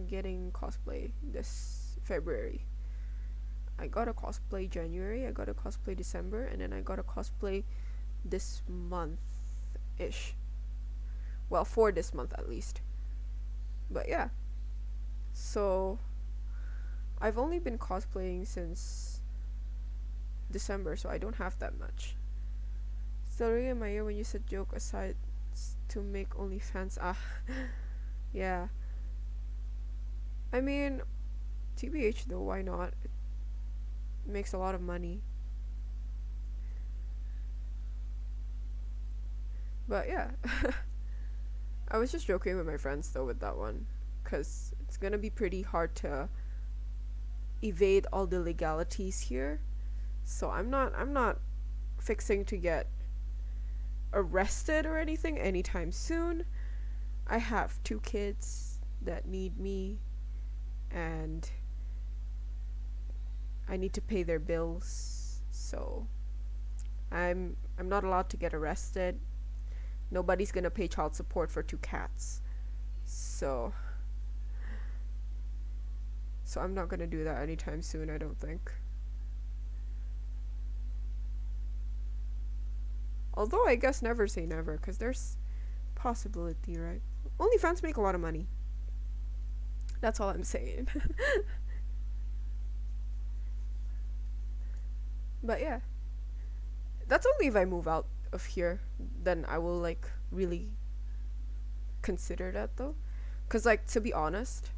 getting cosplay this February. I got a cosplay January, I got a cosplay December, and then I got a cosplay this month ish. Well, for this month at least. But yeah. So I've only been cosplaying since December, so I don't have that much. Still really in my ear when you said joke aside to make OnlyFans. Ah, yeah. I mean, TBH though, why not? It makes a lot of money. But yeah, I was just joking with my friends though with that one, cause it's gonna be pretty hard to evade all the legalities here. So I'm not fixing to get arrested or anything anytime soon. I have two kids that need me, and I need to pay their bills. So I'm not allowed to get arrested. Nobody's gonna pay child support for two cats. So so I'm not gonna do that anytime soon, I don't think. Although I guess never say never, because there's possibility, right? OnlyFans make a lot of money. That's all I'm saying. But yeah, that's only if I move out of here. Then I will like really consider that though. Cause like to be honest,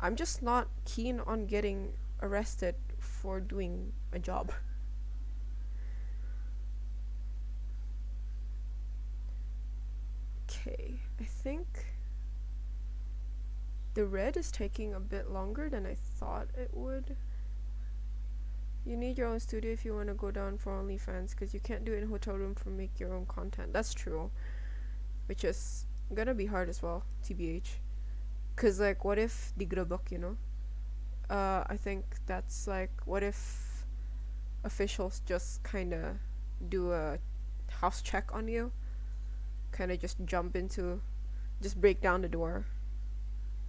I'm just not keen on getting arrested for doing a job. Okay, I think the red is taking a bit longer than I thought it would. You need your own studio if you want to go down for OnlyFans because you can't do it in hotel room for make your own content. That's true, which is gonna be hard as well, TBH. Cause like, what if the grubuk, you know? I think that's like, what if officials just kind of do a house check on you, kind of just jump into, just break down the door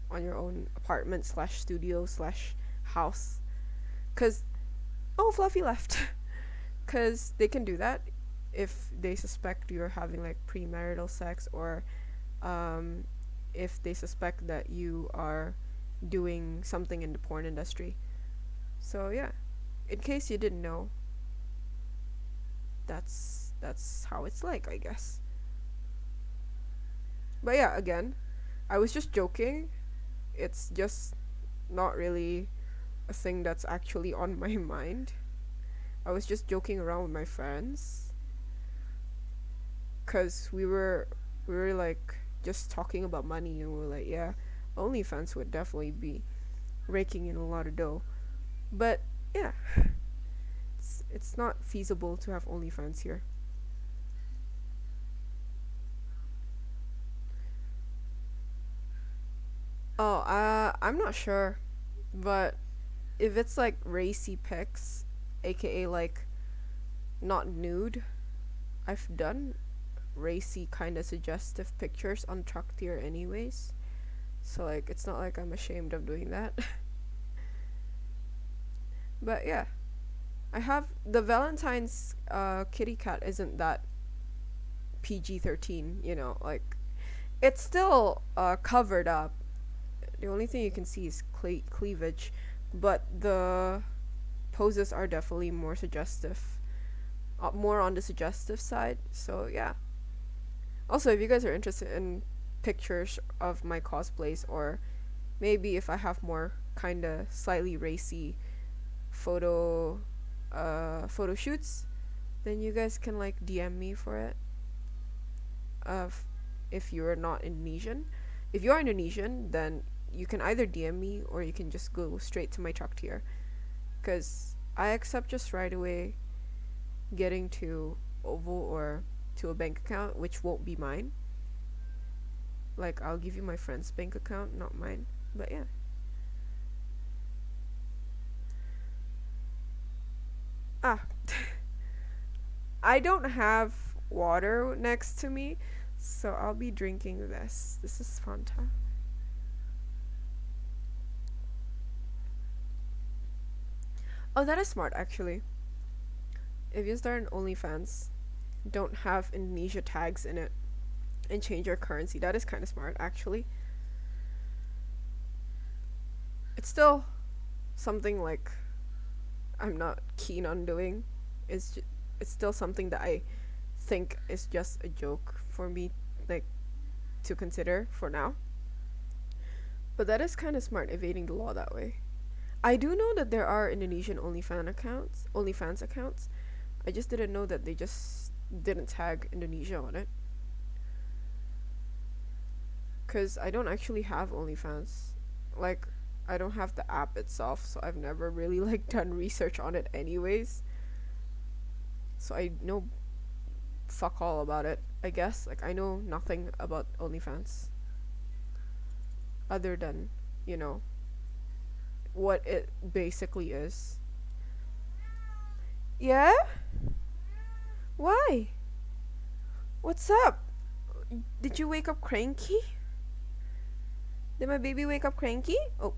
on your own apartment slash studio slash house. Cause oh, Fluffy left. Cause they can do that if they suspect you're having like premarital sex, or um, if they suspect that you are doing something in the porn industry. So yeah, in case you didn't know, that's how it's like, I guess. But yeah, again, I was just joking. It's just not really a thing that's actually on my mind. I was just joking around with my friends cuz we were like just talking about money, and we were like, yeah, OnlyFans would definitely be raking in a lot of dough. But yeah, it's not feasible to have OnlyFans here. Oh, I'm not sure, but if it's like racy pics, aka like not nude, I've done racy kind of suggestive pictures on Traktir anyways. So like it's not like I'm ashamed of doing that. But yeah, I have the Valentine's kitty cat isn't that PG-13, you know, like it's still covered up. The only thing you can see is cleavage, but the poses are definitely more suggestive, more on the suggestive side. So yeah. Also, if you guys are interested in pictures of my cosplays, or maybe if I have more kind of slightly racy photo photo shoots, then you guys can like DM me for it. Of if you're not Indonesian. If you're Indonesian, then you can either DM me or you can just go straight to my truck tier. Because I accept just right away getting to Oval or to a bank account, which won't be mine. Like, I'll give you my friend's bank account, not mine. But yeah. Ah, I don't have water next to me, so I'll be drinking this. This is Fanta. Oh, that is smart actually. If you start an OnlyFans, don't have Indonesia tags in it and change your currency. That is kind of smart actually. It's still something like I'm not keen on doing. It's still something that I think is just a joke for me, like to consider for now. But that is kind of smart, evading the law that way. I do know that there are Indonesian OnlyFans accounts. I just didn't know that they just didn't tag Indonesia on it. Cause I don't actually have OnlyFans. Like, I don't have the app itself, so I've never really like done research on it anyways. So I know fuck all about it, I guess. Like, I know nothing about OnlyFans other than, you know, what it basically is. Yeah? Why? What's up? Did you wake up cranky? Did my baby wake up cranky? Oh,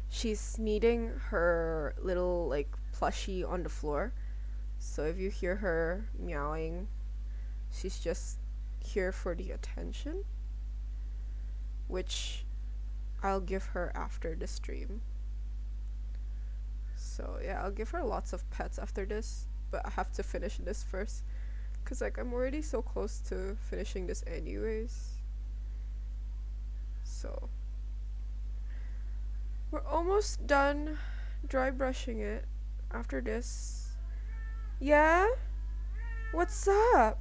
she's kneading her little like plushie on the floor. So if you hear her meowing, she's just here for the attention, which I'll give her after the stream. So yeah, I'll give her lots of pets after this, but I have to finish this first. Cause like I'm already so close to finishing this anyways. So we're almost done dry brushing it after this. Yeah? What's up?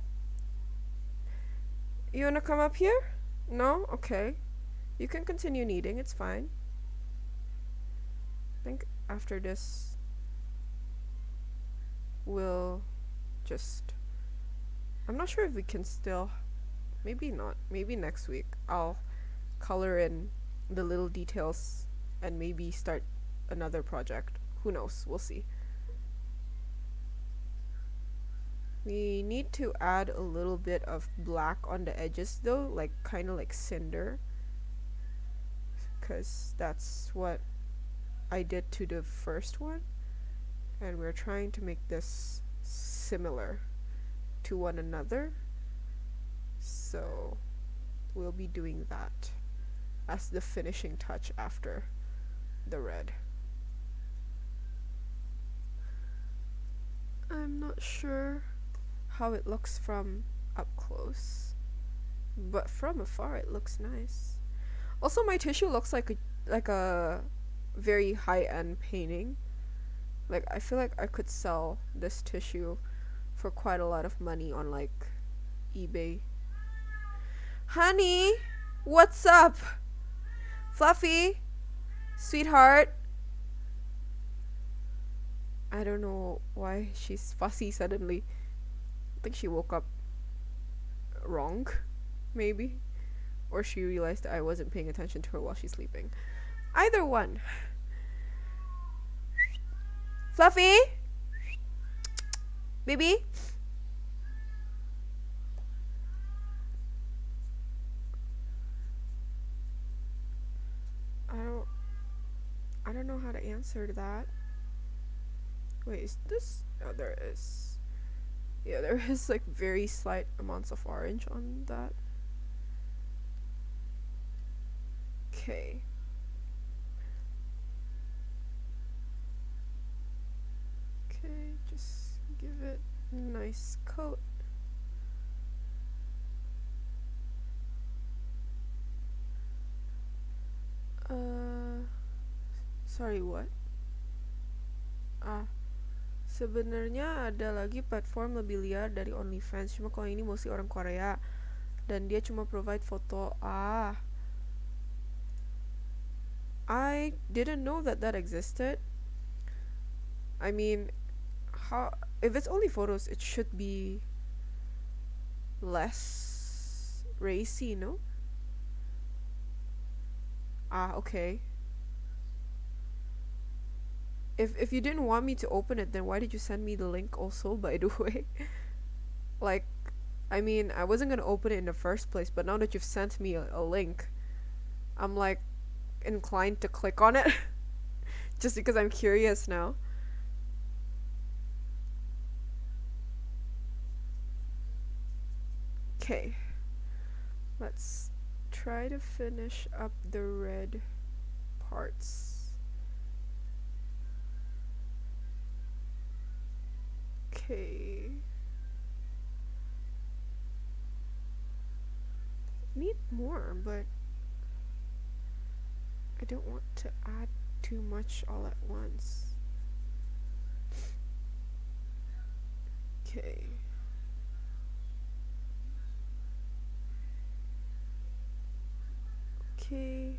You wanna come up here? No? Okay. You can continue kneading, it's fine. I think after this we'll just, I'm not sure if we can still, maybe not, maybe next week I'll color in the little details and maybe start another project. Who knows? We'll see. We need to add a little bit of black on the edges though, like kind of like cinder, because that's what I did to the first one, and we're trying to make this similar to one another, so we'll be doing that as the finishing touch after the red. I'm not sure how it looks from up close, but from afar it looks nice. Also, my tissue looks like a very high-end painting. Like, I feel like I could sell this tissue for quite a lot of money on like eBay. Honey, what's up? Fluffy, sweetheart. I don't know why she's fussy suddenly. I think she woke up wrong, maybe. Or she realized that I wasn't paying attention to her while she's sleeping. Either one. Fluffy? Baby? I don't know how to answer that. Wait, is this? Oh, there is. Yeah, there is like very slight amounts of orange on that. Okay. Okay, just give it a nice coat. Sorry, what? Sebenarnya ada lagi platform lebih liar dari OnlyFans, cuma kalau ini mostly orang Korea dan dia cuma provide foto. I didn't know that existed. I mean, how if it's only photos, it should be less racy, no? Okay. If you didn't want me to open it, then why did you send me the link also, by the way? Like, I mean, I wasn't gonna open it in the first place, but now that you've sent me a link, I'm like inclined to click on it just because I'm curious now. Okay, let's try to finish up the red parts. Okay. Need more, but I don't want to add too much all at once. Okay. Okay.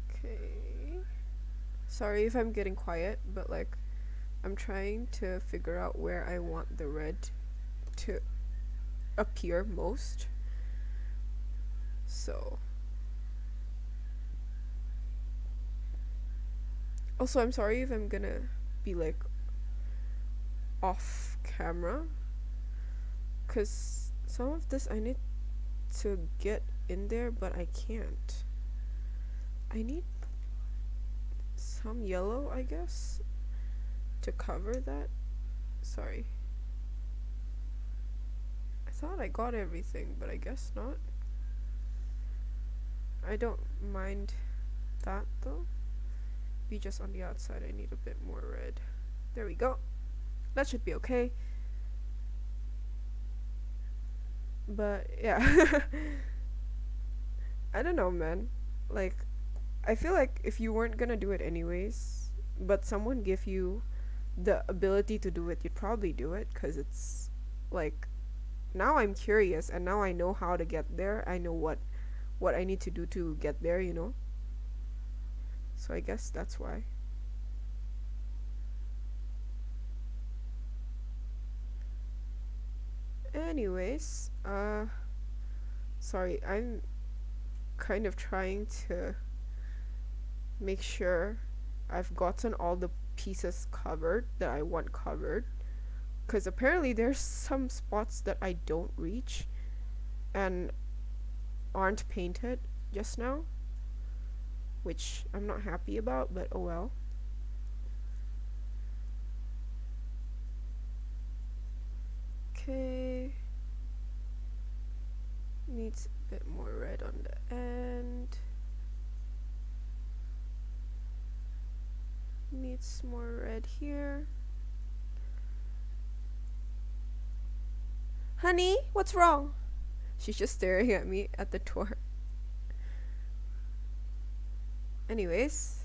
Okay. Sorry if I'm getting quiet, but like I'm trying to figure out where I want the red to appear most. So, also I'm sorry if I'm gonna be like off camera, cuz some of this I need to get in there, but I can't. I need some yellow, I guess, to cover that. Sorry. I thought I got everything, but I guess not. I don't mind that though. Be just on the outside, I need a bit more red. There we go. That should be okay. But yeah. I don't know, man. Like, I feel like if you weren't gonna do it anyways, but someone give you the ability to do it, you'd probably do it, because it's like, now I'm curious and now I know how to get there. I know what I need to do to get there, you know? So I guess that's why. Anyways, sorry, I'm kind of trying to make sure I've gotten all the pieces covered that I want covered. Because apparently there's some spots that I don't reach and aren't painted just now, which I'm not happy about, but oh well. Okay. Needs a bit more red on the end. Needs more red here. Honey, what's wrong? She's just staring at me at the door. Anyways,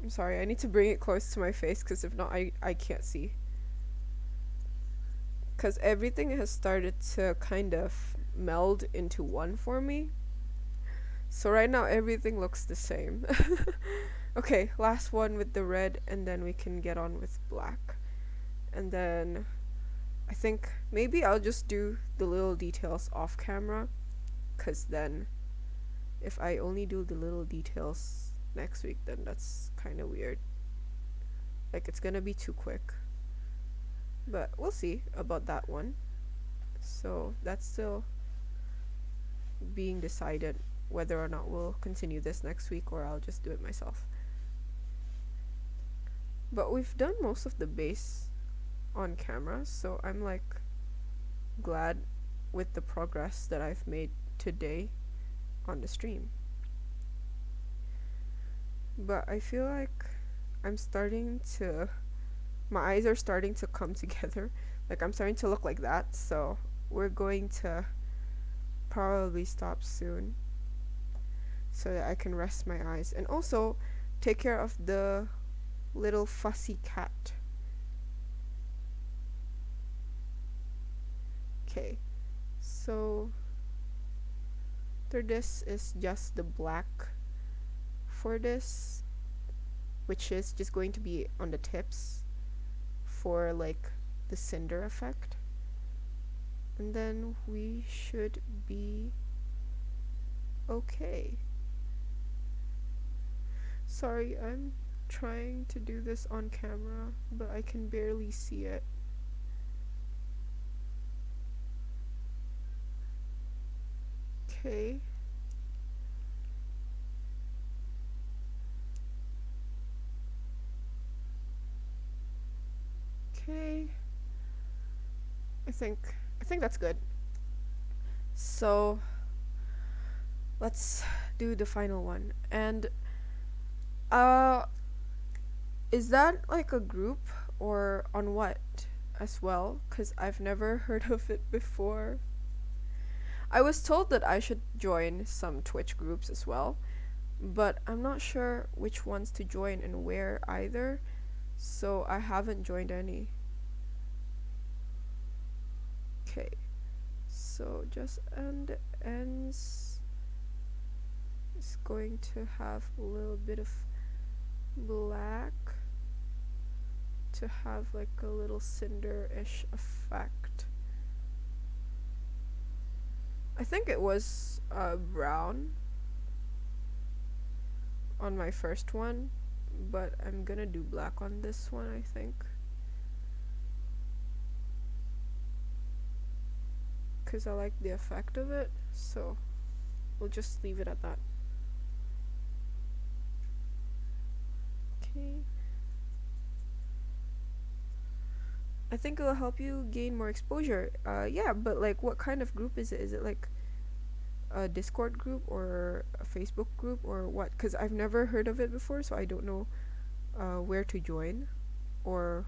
I'm sorry, I need to bring it close to my face because if not, I can't see. Because everything has started to kind of meld into one for me. So right now, everything looks the same. Okay, last one with the red, and then we can get on with black. And then I think maybe I'll just do the little details off camera, because then if I only do the little details next week, then that's kind of weird. Like, it's gonna be too quick. But we'll see about that one. So that's still being decided whether or not we'll continue this next week or I'll just do it myself. But we've done most of the base on camera, so I'm like glad with the progress that I've made today on the stream. But I feel like I'm starting to, my eyes are starting to come together. Like, I'm starting to look like that, so we're going to probably stop soon so that I can rest my eyes and also take care of the little fussy cat. Okay, so after this is just the black for this, which is just going to be on the tips for like the cinder effect, and then we should be okay. Sorry, I'm trying to do this on camera, but I can barely see it. Okay. Okay. I think that's good. So let's do the final one. And is that like a group or on what? as well, because I've never heard of it before. I was told that I should join some Twitch groups as well, but I'm not sure which ones to join and where either, so I haven't joined any. Okay, so just and ends is going to have a little bit of black to have like a little cinder-ish effect. I think it was brown on my first one, but I'm gonna do black on this one, I think. Because I like the effect of it, so we'll just leave it at that. Okay. I think it'll help you gain more exposure. Yeah, but like what kind of group is it? Is it like a Discord group or a Facebook group or what? Because I've never heard of it before, so I don't know where to join or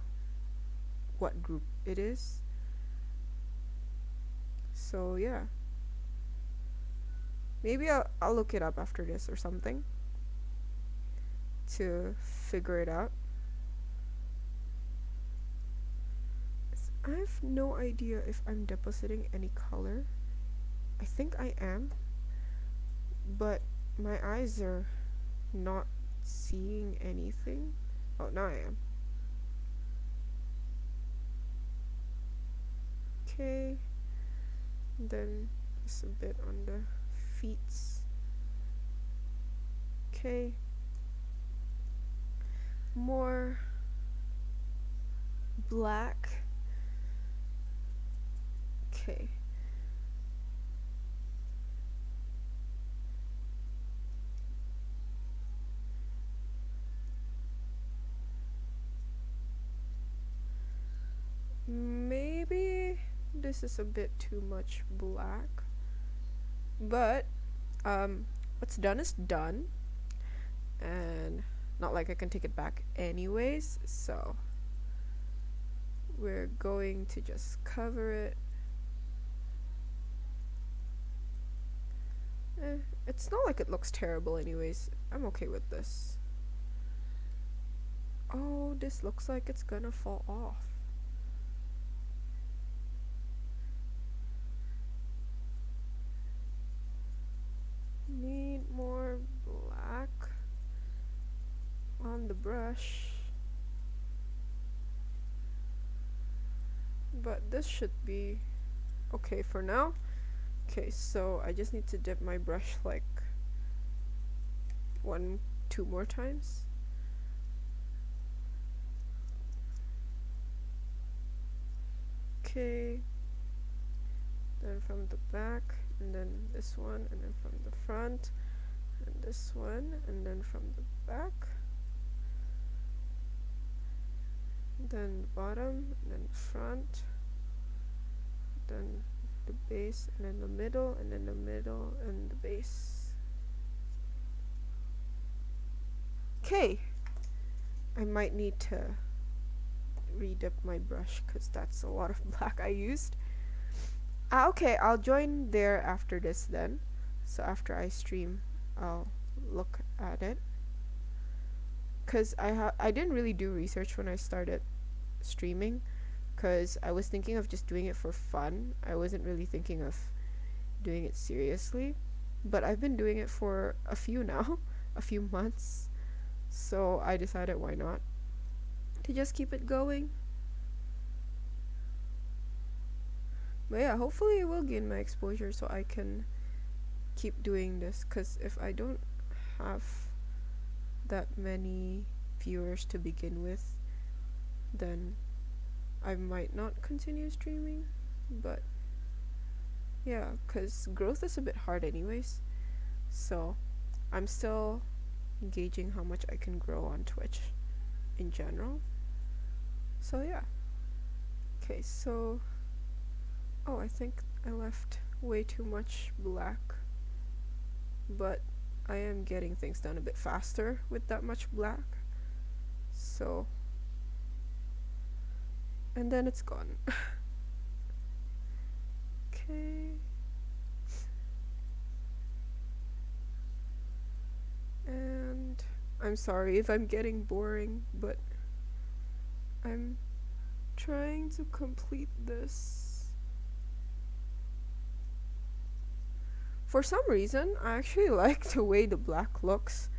what group it is. So yeah, maybe I'll look it up after this or something to figure it out. I have no idea if I'm depositing any color. I think I am, but my eyes are not seeing anything. Oh, now I am. Okay, then just a bit on the feet. Okay, more black. Okay. Maybe this is a bit too much black, but what's done is done, and not like I can take it back anyways, so we're going to just cover it. It's not like it looks terrible anyways. I'm okay with this. Oh, this looks like it's gonna fall off. Need more black on the brush. But this should be okay for now. Okay, so I just need to dip my brush like 2 more times. Okay, then from the back, and then this one, and then from the front, and this one, and then from the back, then the bottom, and then the front, then the base, and then the middle, and then the middle, and the base. Okay, I might need to redip my brush because that's a lot of black I used. Okay, I'll join there after this then. So after I stream, I'll look at it. Because I didn't really do research when I started streaming, because I was thinking of just doing it for fun. I wasn't really thinking of doing it seriously. But I've been doing it for a few now, a few months. So I decided why not to just keep it going. But yeah, hopefully it will gain my exposure so I can keep doing this, because if I don't have that many viewers to begin with, then I might not continue streaming. But yeah, because growth is a bit hard anyways, so I'm still gauging how much I can grow on Twitch in general. So yeah. Okay, so oh, I think I left way too much black, but I am getting things done a bit faster with that much black. So and then it's gone. Okay. And I'm sorry if I'm getting boring, but I'm trying to complete this. For some reason, I actually like the way the black looks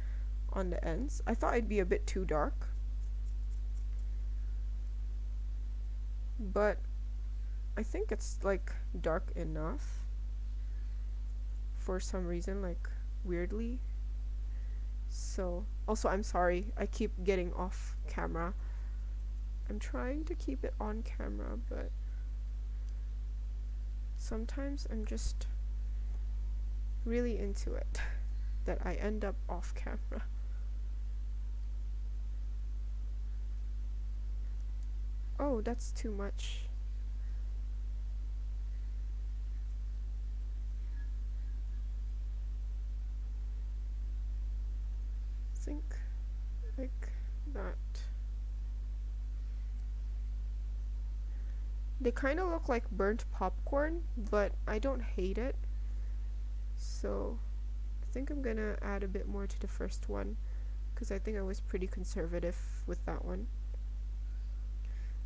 on the ends. I thought it'd be a bit too dark, but I think it's like dark enough for some reason, like weirdly. So, also, I'm sorry, I keep getting off camera. I'm trying to keep it on camera, but sometimes I'm just really into it that I end up off camera. Oh, that's too much. Think like that. They kind of look like burnt popcorn, but I don't hate it. So I think I'm gonna add a bit more to the first one, because I think I was pretty conservative with that one,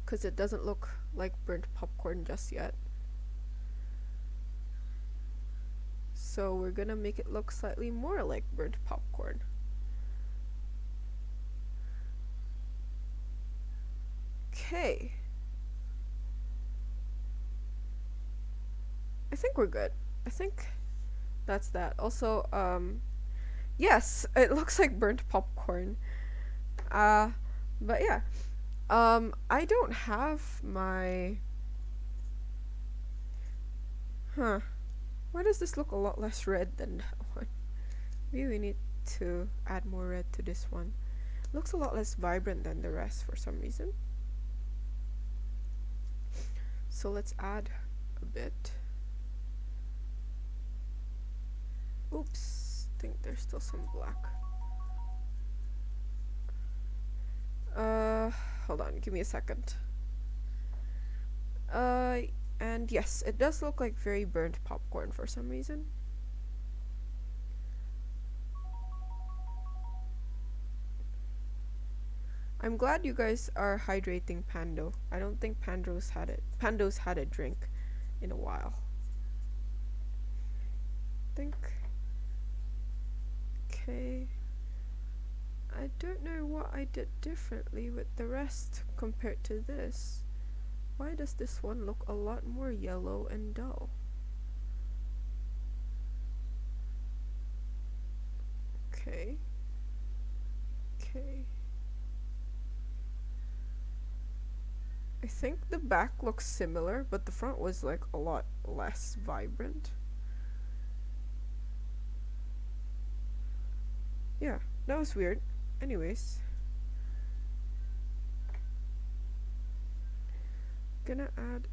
because it doesn't look like burnt popcorn just yet. So we're gonna make it look slightly more like burnt popcorn. Okay. I think we're good. I think that's that. Also, yes, it looks like burnt popcorn. Uh, but yeah. I don't have my... Huh. Why does this look a lot less red than that one? Maybe we need to add more red to this one. It looks a lot less vibrant than the rest for some reason. So let's add a bit. Oops, I think there's still some black. Hold on, give me a second. And yes, it does look like very burnt popcorn for some reason. I'm glad you guys are hydrating Pando. I don't think Pando's had a drink in a while. Think. Okay. I don't know what I did differently with the rest compared to this. Why does this one look a lot more yellow and dull? Okay. Okay. I think the back looks similar, but the front was like a lot less vibrant. Yeah, that was weird. Anyways. Gonna add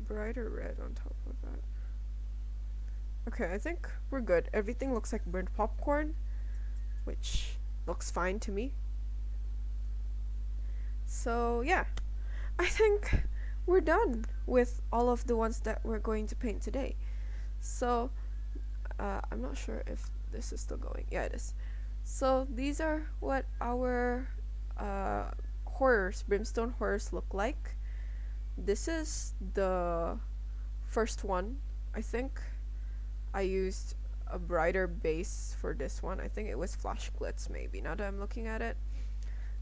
brighter red on top of that. Okay, I think we're good. Everything looks like burnt popcorn, which looks fine to me. So yeah, I think we're done with all of the ones that we're going to paint today. So I'm not sure if this is still going. Yeah, it is. So these are what our horrors, Brimstone Horrors, look like. This is the first one. I think I used a brighter base for this one. I think it was Flash Glitz, maybe, now that I'm looking at it.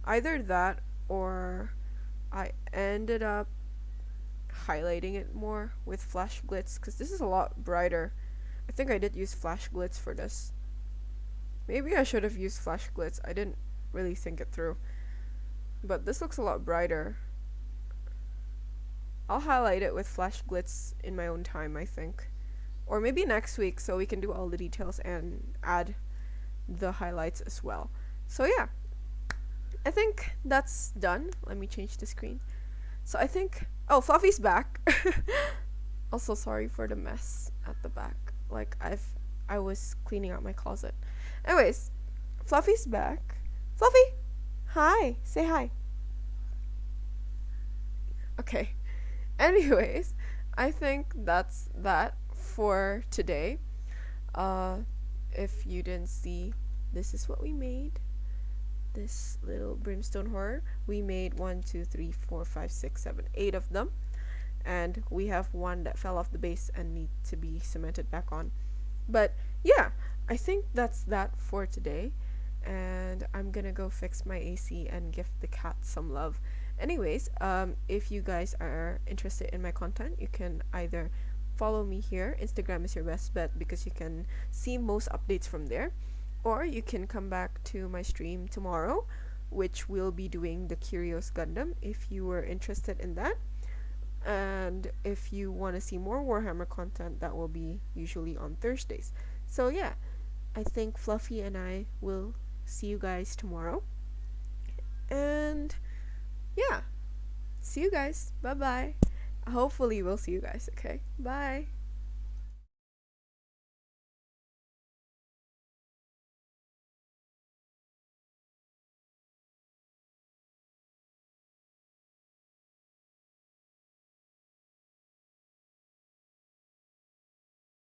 Either that, or I ended up highlighting it more with Flash Glitz, because this is a lot brighter. I think I did use Flash Glitz for this. Maybe I should have used Flash Glitz. I didn't really think it through. But this looks a lot brighter. I'll highlight it with Flash Glitz in my own time, I think. Or maybe next week, so we can do all the details and add the highlights as well. So yeah, I think that's done. Let me change the screen. So I think... Oh, Fluffy's back. Also, sorry for the mess at the back. Like, I was cleaning out my closet. Anyways, Fluffy's back. Fluffy! Hi! Say hi. Okay. Anyways, I think that's that for today. Uh, if you didn't see, this is what we made. This little brimstone horror. We made one, two, three, four, five, six, seven, eight of them, and we have one that fell off the base and need to be cemented back on. But yeah, I think that's that for today. And I'm gonna go fix my AC and give the cat some love. Anyways, if you guys are interested in my content, you can either follow me here. Instagram is your best bet because you can see most updates from there. Or you can come back to my stream tomorrow, which will be doing the Curious Gundam if you were interested in that. And if you want to see more Warhammer content, that will be usually on Thursdays. So yeah, I think Fluffy and I will see you guys tomorrow. And yeah, see you guys. Bye bye. Hopefully, we'll see you guys, okay? Bye.